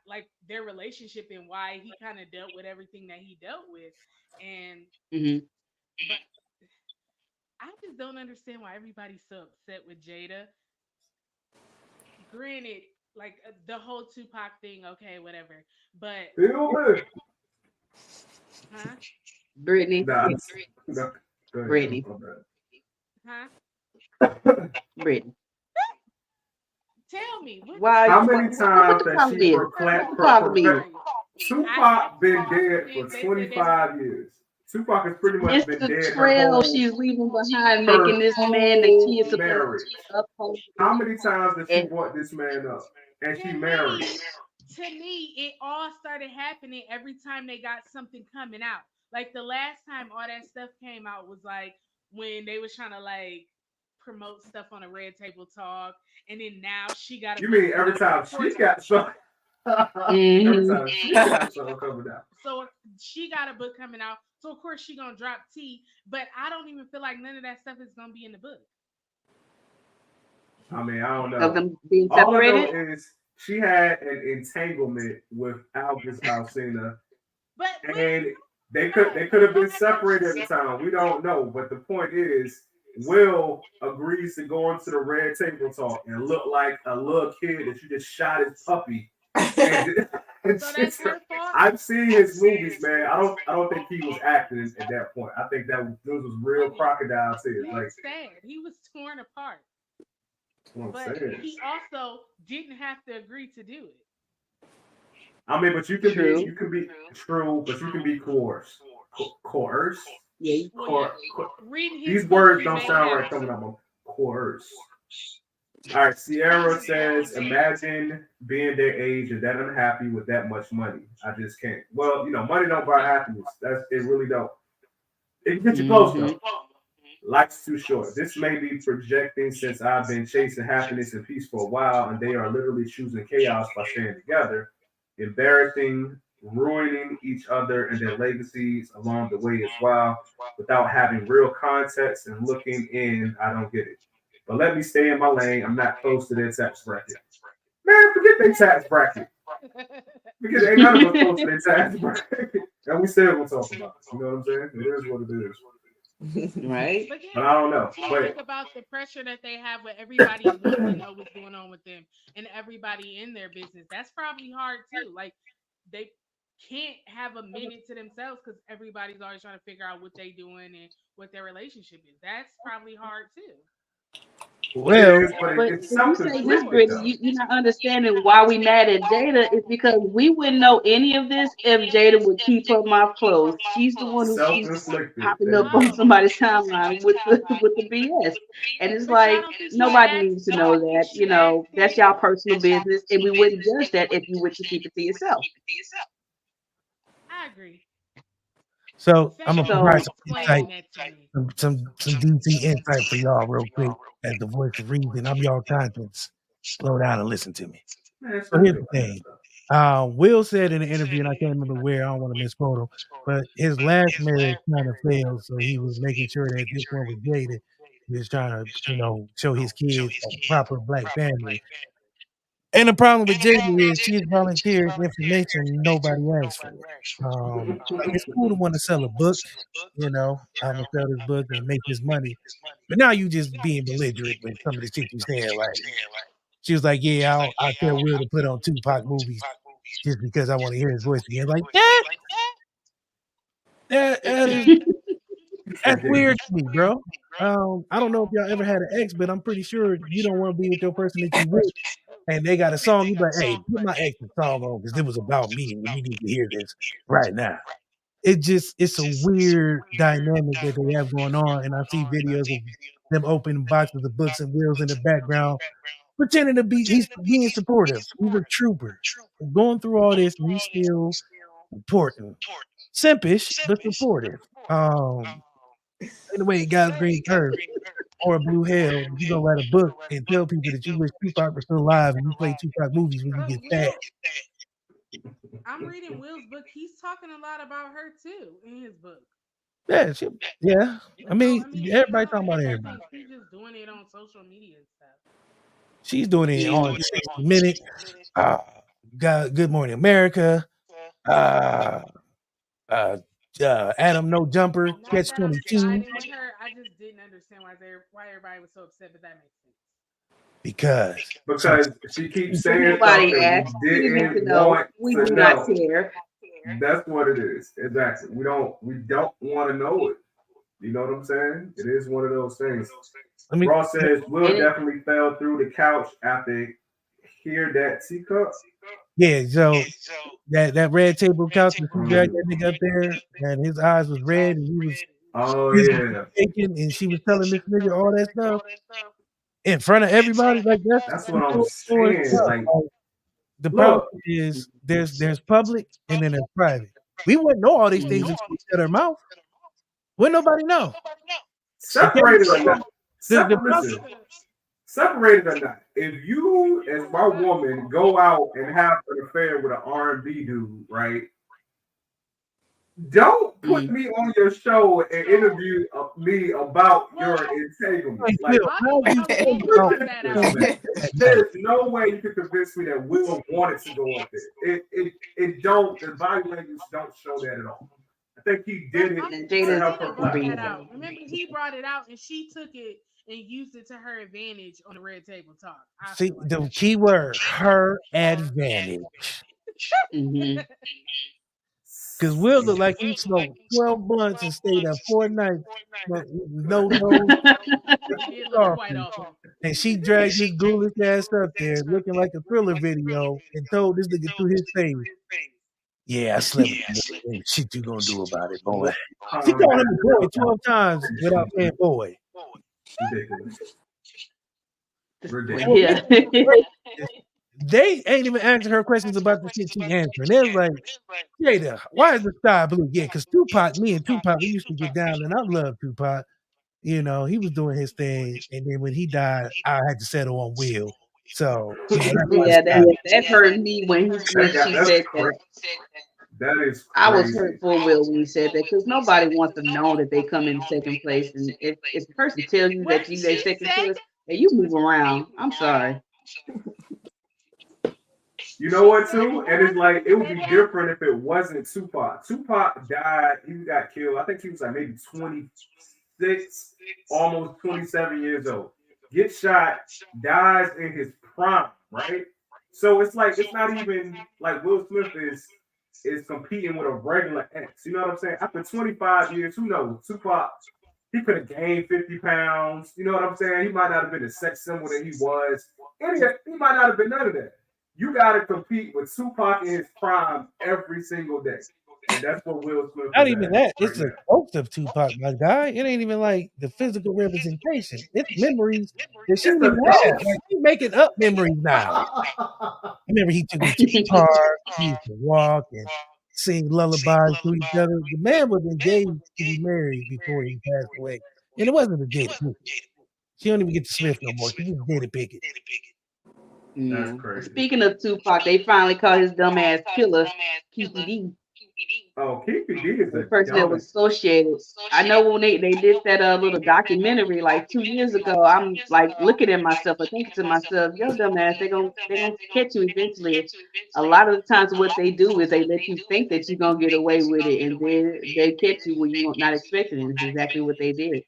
like their relationship and why he kind of dealt with everything that he dealt with. And Hmm. but I just don't understand why everybody's so upset with Jada. Granted, like the whole Tupac thing, okay, whatever. But Feel it. huh? Brittany, Nah. No. Go ahead. Brittany, I'm bad. Huh? Brittany. Tell me what Why? How What, many what times the that problem she is? Purpose What the is problem is? crazy. I Tupac been the dead problem for is they said they was 25 years. Tupac has pretty much It's been the dead trail she's leaving behind, making her this man that whole she is supposed marriage. to uphold. How many times did she And brought this man up? And she to married him. me, it all started happening every time they got something coming out. Like the last time all that stuff came out was like when they was trying to like promote stuff on a Red Table Talk, and then now she got a You book mean coming every out. So time of course she got something? Every mhm. time she got something coming out. so she got a book coming out. So of course she gonna drop tea. But I don't even feel like none of that stuff is gonna be in the book. I mean, I don't Of know. them being All I know separated. is she had an entanglement with Albus Alsina, But and they no, could have no, been separated at the time. We don't know, but the point is, Will agrees to go into the red table talk and look like a little kid that you just shot his puppy. And so it's that's just, her fault. I've seen his movies, man. I don't think he was acting at that point. I think that those was real Honey, crocodile tears. he Like was sad. He was torn apart. what I'm but saying. he also didn't have to agree to do it. I mean, but True. you can be true, but you can be coerced. Coerced? Yeah. Well, yeah, Co- reading his These book, words you don't may sound have right coming to. out of coerce. All right, Sierra says, imagine being their age and that unhappy with that much money. I just can't. Well, money don't buy happiness. That's it. Really don't. It can get you close Mm-hmm. though. Life's too short. This may be projecting since I've been chasing happiness and peace for a while, and they are literally choosing chaos by staying together, embarrassing, ruining each other and their legacies along the way as well, without having real context and looking in. I don't get it. But let me stay in my lane. I'm not close to their tax bracket. Man, forget their tax bracket. Because ain't none of us close to their tax bracket. And we still gonna talk about it. You know what I'm saying? It is what it is. Right. But But yeah, I don't know. too, But think about the pressure that they have with everybody wanting to know what's going on with them and everybody in their business. That's probably hard too. Like they can't have a minute to themselves because everybody's always trying to figure out what they doing and what their relationship is. That's probably hard too. it Well, is, but But it's when you self say this, inflicted Brittany, though. you're not understanding why we mad at Jada. It's because we wouldn't know any of this if Jada would keep her mouth closed. She's the one who Self keeps inflicted. popping There up you on go. Oh, somebody's timeline with the BS, and it's but y'all like don't think she nobody asked? needs to know that. She asked That's him. y'all personal business, and we wouldn't judge that if you were to keep it to yourself. I agree. so I'm gonna Fame So provide ain't some insight, explaining that to me. some DC insight for y'all real quick as the voice of reason. I'm y'all conscience. Slow down and listen to me. Man, So stop here's doing the that thing. stuff. Will said in an interview, and I can't remember where. I don't want to misquote him, but his last marriage kind of failed, so he was making sure that this one was dated. He was trying to, show his kids a proper black family. And the problem with Jada is she's volunteered information nobody asked for. It's cool to want to sell a book, I'm gonna sell this book and make this money. But now you just being belligerent with some of the shit you saying. Like she was like, "Yeah, I'll tell Will to put on Tupac movies just because I want to hear his voice again." Like that is It's that's weird ridiculous. to me, bro. I don't know if y'all ever had an ex, but I'm pretty sure you don't want to be with your person that you with, and they got a song. You be like, "Hey, put my ex's song on because it was about me, and we need to hear this right now." It's a weird dynamic that they have going on, and I see videos of them opening boxes of books and Will's in the background pretending to be he's being supportive. He's a trooper. Going through all this and he's still important. Simpish, but supportive. Anyway, guys, green earth or blue hell, you gonna write a book and tell people that you wish Tupac was still alive and you play Tupac movies when you But get fat. I'm reading Will's book. He's talking a lot about her too in his book. Yeah, yeah. I So mean, I mean, everybody I talking about guess I everybody. think she's just doing it on social media and stuff. She's doing it yeah. on 60 Minutes. Uh, Good Morning America. Uh, uh, Adam No Jumper, Not Catch that I'm 22. siding with her. I just didn't understand why everybody was so upset, but that makes sense. Because Because she keeps saying stuff Nobody that we asked. We didn't need to didn't know. want We to do not know. care. That's what it is. Exactly. We don't want to know it. You know what I'm saying? It is one of those things. I mean, Ross says And Will definitely fell through the couch after hear that teacup. yeah. So that red table couch that she dragged Mm. that nigga up there, and his eyes was red, and he was Oh visibly yeah, shaking, and she was telling this nigga all that stuff in front of everybody. Like that's that's some what I'm hardcore saying. stuff. Like, Like, the problem look, is there's public and then there's private. We wouldn't know all these things mhm. until we shut our mouth. Wouldn't nobody know? Okay, separated or so not. the Listen, separated or not. If you, as my woman, go out and have an affair with an R&B dude, right? Don't put Mm. me on your show and interview me about your Well, entanglements. like, Like, Will, why how did you your feel woman about bring that listen, out? man. that night? There's no way you can convince me that Will wanted to go up there. It don't. The body language don't show that at all. I think he But did it I'm And to Jada's help Christina her brought that platform. reason. out. Remember, he brought it out and she took it and used it to her advantage on the red table talk. I See, feel like the that's key word, her advantage. Hmm. Because Will looked like he smoked 12 blunts and stayed up 4 nights, no He did look quite coffee. off. And she dragged his ghoulish ass up there looking like a Thriller video and told this nigga to his face, yeah, I slept with you. Ain't shit you gonna do about it, boy. She Calm called him down. a boy 12 times without saying boy. Ridiculous. And what Yeah. made it worse is they ain't even asking her questions about the shit she answering. They're like, Jada, why is the sky blue? Yeah, because Tupac, me and Tupac, we used to get down, and I love Tupac. You know, he was doing his thing, and then when he died, I had to settle on Will. So, you know, that's why the Yeah, sky. that hurt me when she That's said that. crazy. That is I was crazy. hurt for Will when he said that because nobody wants to know that they come in second place, and if the person tells you What that you their she second said? choice, and you move around, I'm sorry. You know what, too? And it's like, it would be different if it wasn't Tupac. Tupac died, he got killed. I think he was like maybe 26, almost 27 years old. Gets shot, dies in his prime, right? So it's like, it's not even like Will Smith is competing with a regular ex. You know what I'm saying? After 25 years, who knows? Tupac, he could have gained 50 pounds. You know what I'm saying? He might not have been the sex symbol that he was. He might not have been none of that. You got to compete with Tupac in his prime every single day. And that's what Will Smith Not is even at that. right It's a now. ghost of Tupac, my guy. It ain't even like the physical representation. It's memories that she It's didn't even the have. ghost. Like she's making up memories now. I remember he took me to the park. We used to walk and sing lullabies to each other. The man was engaged to be married before he passed away. And it wasn't a Jada Pinkett. She don't even get to Smith no more. She just Jada Pinkett. That's Yeah. crazy. Speaking of Tupac, they finally caught his dumb ass killer, PPD. Oh, Keepy D is The a person that was dumbest. associated. I know when they did that little documentary like 2 years ago, I'm like looking at myself and thinking to myself, yo dumbass, they gonna catch you eventually. A lot of the times what they do is they let you think that you're gonna get away with it and then they catch you when you're not expecting it. It's exactly what they did.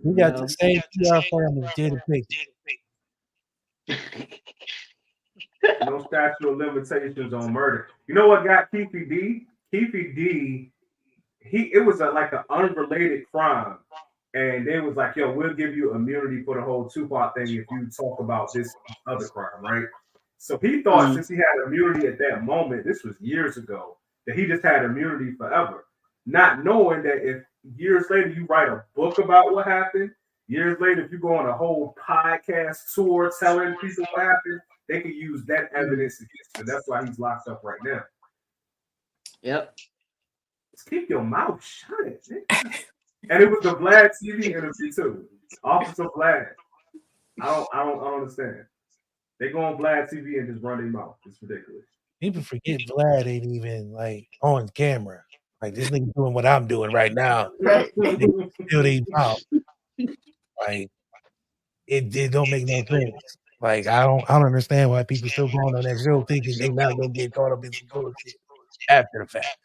We got the So same PR firm as Jada Pinkett. No statute of limitations on murder. You know what got Keefy D? Keefy D, it was like an unrelated crime. And they was like, yo, we'll give you immunity for the whole Tupac thing if you talk about this other crime, right? So he thought since he had immunity at that moment, this was years ago, that he just had immunity forever. Not knowing that if years later you write a book about what happened, years later, if you go on a whole podcast tour telling people what happened, they can use that evidence against you. That's why he's locked up right now. Yep. Just keep your mouth shut. And it was the Vlad TV interview too. Officer Vlad. I don't understand. They go on Vlad TV and just run their mouth. It's ridiculous. People forget Vlad ain't even like on camera. Like this nigga doing what I'm doing right now. Right. They still they mouth. Like it don't make no sense. Like I don't understand why people still going on that show thinking they not gonna get caught up in some bullshit after the fact.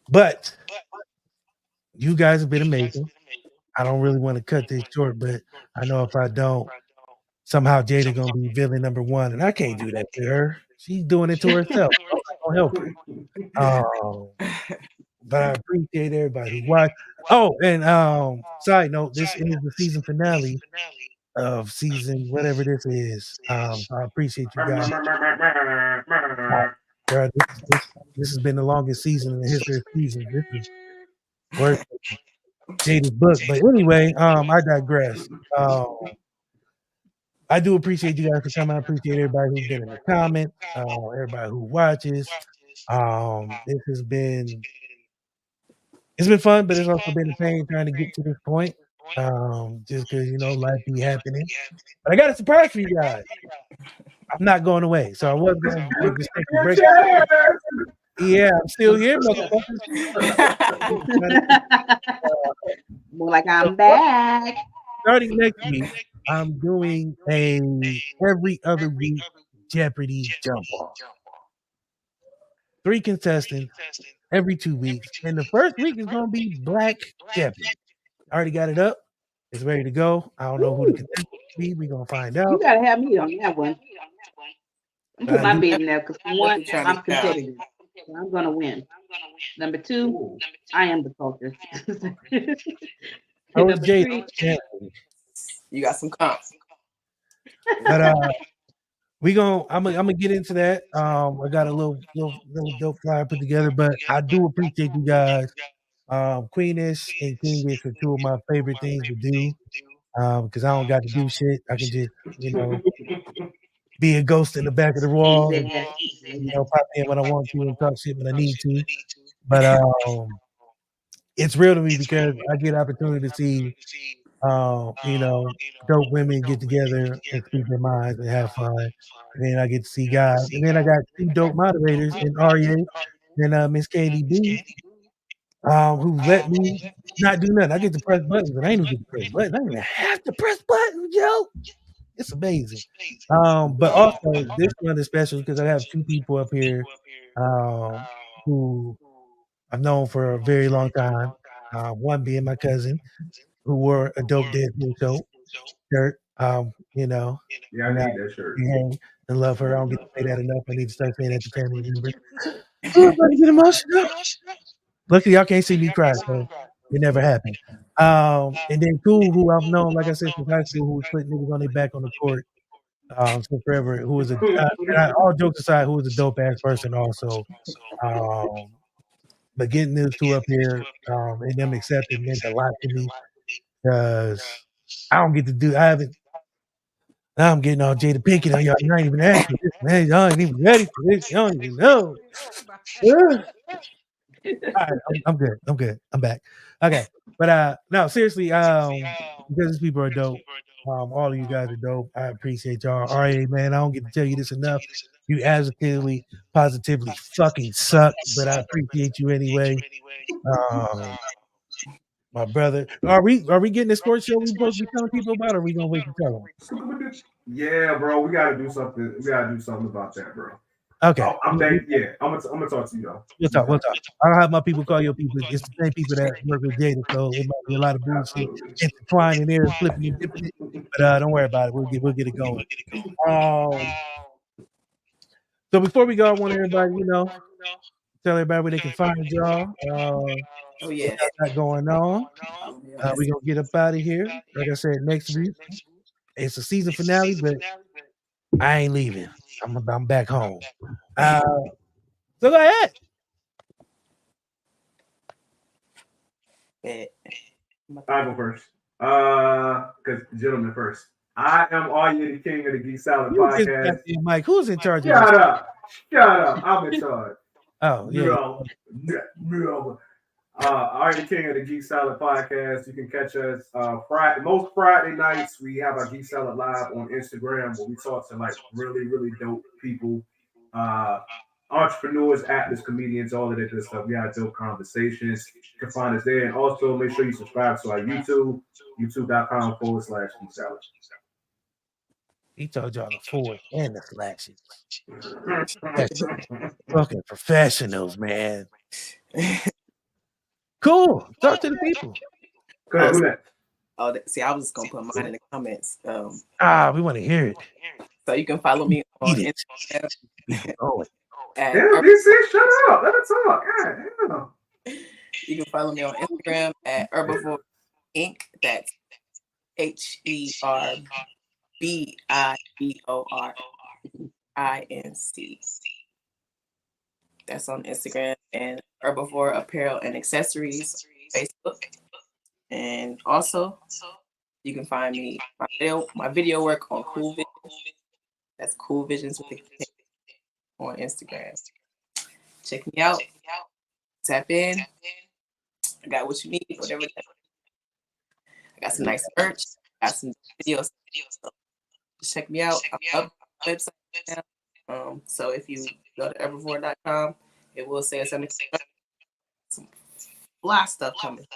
But you guys have been amazing. I don't really want to cut this short, but I know if I don't, somehow Jada gonna be villain number one, and I can't do that to her. She's doing it to herself. I'm not gonna help her. But I appreciate everybody who watched. Oh, and side note, this is the season finale of season whatever this is. I appreciate you guys. Girl, this has been the longest season in the history of seasons. This is worse than Jada's book. But anyway, I digress. I do appreciate you guys for coming. I appreciate everybody who's been in the comments, everybody who watches. It's been fun, but it's also been a pain trying to get to this point. Just because life be happening. But I got a surprise for you guys. I'm not going away, so I was going to just take a break. Yeah, I'm still here, motherfuckers. More like I'm back. Starting next week, I'm doing a every other week Jeopardy jump off. 3 contestants every 2 weeks, and the first week is going to be Black Jeopardy. I already got it up. It's ready to go. I don't know who the contestant will be. We're going to find out. You gotta have me on that one. I'm put my bid in there because for one, I'm competitive. Well, I'm gonna win. Number 2, I am the culture. I was Number Jada. 3, Yeah. You got some comps. But I'm gonna get into that. I got a little dope flyer put together, but I do appreciate you guys. Queenish and Kingish are two of my favorite things to do. Because I don't got to do shit. I can just, be a ghost in the back of the he wall said and, that. He said that. pop in when I want to and talk shit when I need to. But it's real to me because I get opportunity to see, dope women get together and speak their minds and have fun. And then I get to see guys. And then I got two dope moderators in ARyee and Miss KDB, who let me not do nothing. I get to press buttons, but I ain't even get to press buttons. I don't even have to press buttons, yo. It's amazing. But also this one is special because I have two people up here who I've known for a very long time. One being my cousin, who wore a dope Deadpool shirt. Yeah, I And need that shirt. and love her. I don't get to say that enough. I need to start saying that to family members. Oh, I'm about to get emotional. Luckily, y'all can't see me cry, so it never happened. And then Cool, who I've known, like I said, since high school, who was putting niggas on their back on the court since forever. Who was all jokes aside, who was a dope ass person also. Um, but getting those two up here and them accepted meant a lot to me because I don't get to do. I haven't. Now I'm getting all Jada Pinkett on y'all. You ain't even asked for this, man. Y'all ain't even ready for this. Y'all don't even know. All right, I'm good. I'm good. I'm back. Okay, but no, seriously, because these people are dope. All of you guys are dope. I appreciate y'all. All right, man. I don't get to tell you this enough. You positively fucking suck, but I appreciate you anyway. Um, my brother. Are we getting a sports show we supposed to be telling people about, or are we gonna wait to tell them? Yeah, bro, we gotta do something. We gotta do something about that, bro. Okay. I'm thinking. Yeah, I'm gonna talk to you though. We'll talk. We'll talk. I'll have my people call your people. It's the same people that work with Jada, so it might be a lot of bullshit Absolutely. intertwined in there, flipping and dipping it. But don't worry about it. We'll get it going. So before we go, I want everybody, tell everybody where they can find y'all. Oh What yes. y'all got going on. Follow me on We're gonna get up out of here. Like I said, next week. It's a season finale, but I ain't leaving. I'm back home. So go ahead. Instagram. I go first. Because gentlemen first. I am ARyee the King of the Geek Salad Podcast. Mike, who's in charge of this? Shut up. Shut up. I'm in charge. Oh, yeah. No. ARyee the King of the Geek Salad Podcast. You can catch us most Friday nights. We have our Geek Salad Live on Instagram where we talk to like really, really dope people. Entrepreneurs, actors, comedians, all of that good stuff. We have dope conversations. You can find us there. And also make sure you subscribe to our YouTube, youtube.com/Geek Salad. He told y'all the forward and the slashes. Fucking professionals, man. Cool. Talk to the people. Go ahead, who next? See, I was just gonna put mine in the comments. We want to hear it. So you can follow me on Instagram. Damn, DC, shut up. Let it talk. God, you can follow me on Instagram at Herbivore Inc. That's HERBIVORINC. That's on Instagram, and Herbivore Apparel and Accessories Facebook. And also, you can find me my video work on Cool Visions. That's Cool Visions with the K on Instagram. Check me out. Tap in. I got what you need, whatever. I got some nice merch. I got some videos. Just check me out. I'm up on the website now. So if you go to herbivore.com, it will say some fly stuff coming.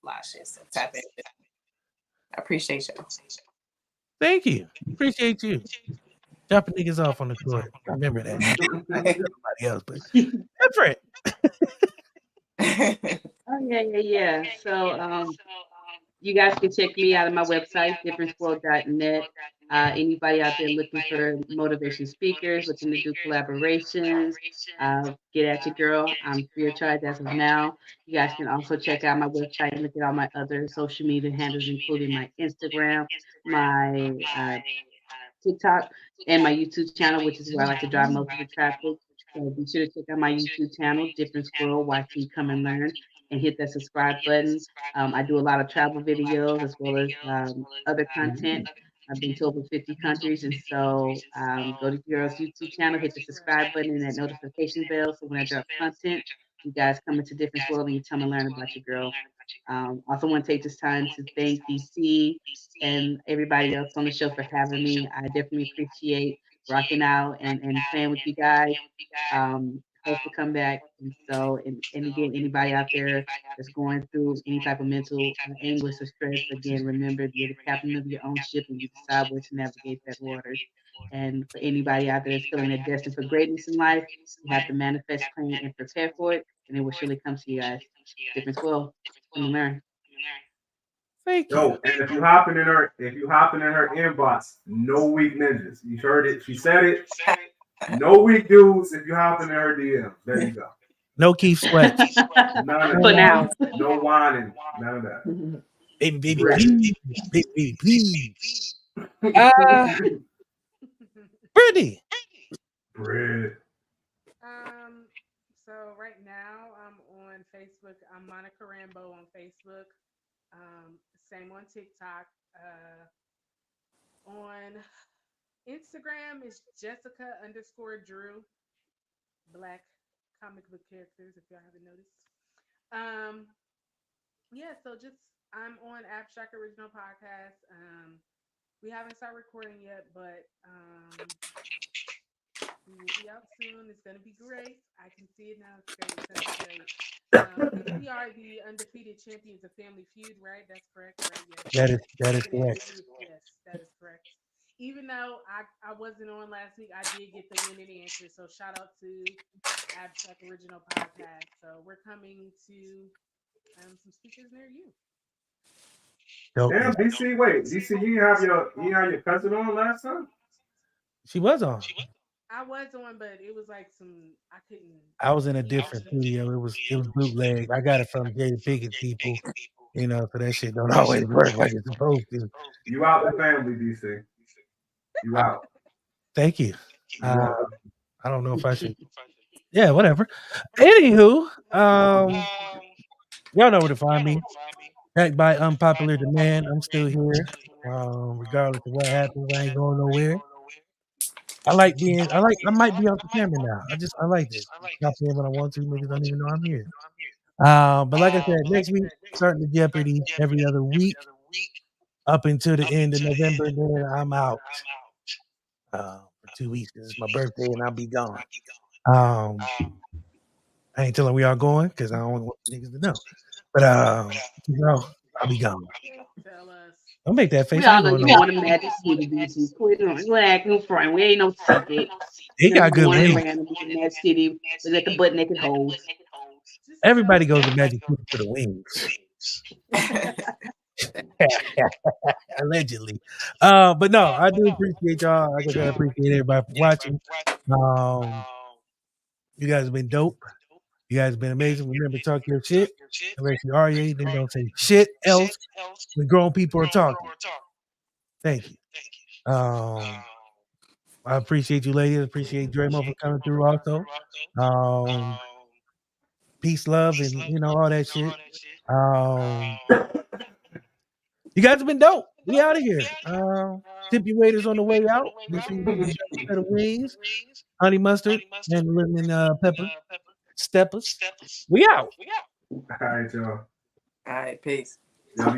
Fly shit. So tap in. I appreciate y'all. Thank you. Appreciate you. Dropping niggas off on the court. I remember that. Nobody else, but different. Yeah. So you guys can check me out on my website, differenceworld.net. Anybody out there looking for motivation speakers, looking to do collaborations, get at your girl. I'm free of charge as of now. You guys can also check out my website and look at all my other social media handles, including my Instagram, my TikTok, and my YouTube channel, which is where I like to drive most of the traffic. So be sure to check out my YouTube channel, Different Squirrel, Watch Me Come and Learn, and hit that subscribe button. I do a lot of travel videos as well as other content. I've been to over 50 countries, and so go to your girl's YouTube channel, hit the subscribe button and that notification bell, so when I drop content, you guys come into Different Squirrel and you come and learn about your girl. Also want to take this time to thank DC and everybody else on the show for having me. I definitely appreciate rocking out and playing with you guys. Hope to come back. And again, anybody out there that's going through any type of mental anguish or stress, again, remember you're the captain of your own ship and you decide where to navigate that waters. And for anybody out there that's feeling they're destined for greatness in life, you have to manifest, plan, and prepare for it, and it will surely come to you guys. Different Squirrel, come and learn. Thank you. Yo, and if you hopping in her inbox, no weak ninjas. You heard it. She said it. No weak dudes. If you hopping in her DM, there you go. No Keith Sweat. None of For that. now. No whining. None of that. Baby, Bread. please. Brittany. Bread. So right now I'm on Facebook. I'm Monica Rambo on Facebook. Same on TikTok. On Instagram is Jessica_Drew. Black comic book characters, if y'all haven't noticed. Yeah, so just I'm on Abstract Original Podcast. We haven't started recording yet, but we will be out soon. It's gonna be great. I can see it now. It's great. It's gonna be great. We are the undefeated champions of Family Feud, right? That's correct, right? Yes. That is correct. Yes, that is correct. Even though I wasn't on last week, I did get the winning answer. So shout out to Abstract Original Podcast. So we're coming to some speakers near you. Damn, DC, wait, DC, you have your cousin on last time? She was on. I was on, but it was like I couldn't. I was in a different studio. It was bootleg. I got it from Jada Pickett people. So that shit don't always work like it's supposed to. You out the family, DC. You out. Thank you. I don't know if I should. Yeah, whatever. Anywho, y'all know where to find me. Back by unpopular demand. I'm still here. Regardless of what happens, I ain't going nowhere. I might be off the camera now. I like this. Stop here when I want to. Niggas don't even know I'm here. But like I said, next week, starting the Jeopardy every other week up until the end of November. Then I'm out for 2 weeks. This is my birthday and I'll be gone. I ain't telling we are going because I don't want niggas to know. But I'll be gone. Tell us. Don't make that face. We all know you want a Magic City, DC. Quit acting front. We ain't no secret. He got good wings. Magic City was at the butt naked holes. Everybody goes to Magic City for the wings. Allegedly. But no, I do appreciate y'all. Like I said, I appreciate everybody for watching. You guys have been dope. You guys have been amazing. Remember, talk your shit. Unless you ARyee, then don't say shit else when grown people are talking. Thank you. I appreciate you, ladies. Appreciate Dramo for coming through also. Peace, love, and all that shit. You guys have been dope. We out of here. Tip your waiters on the way out. Make sure you get a set of wings, honey mustard, and lemon pepper steppers. We out. All right, y'all. All right, peace. Y'all be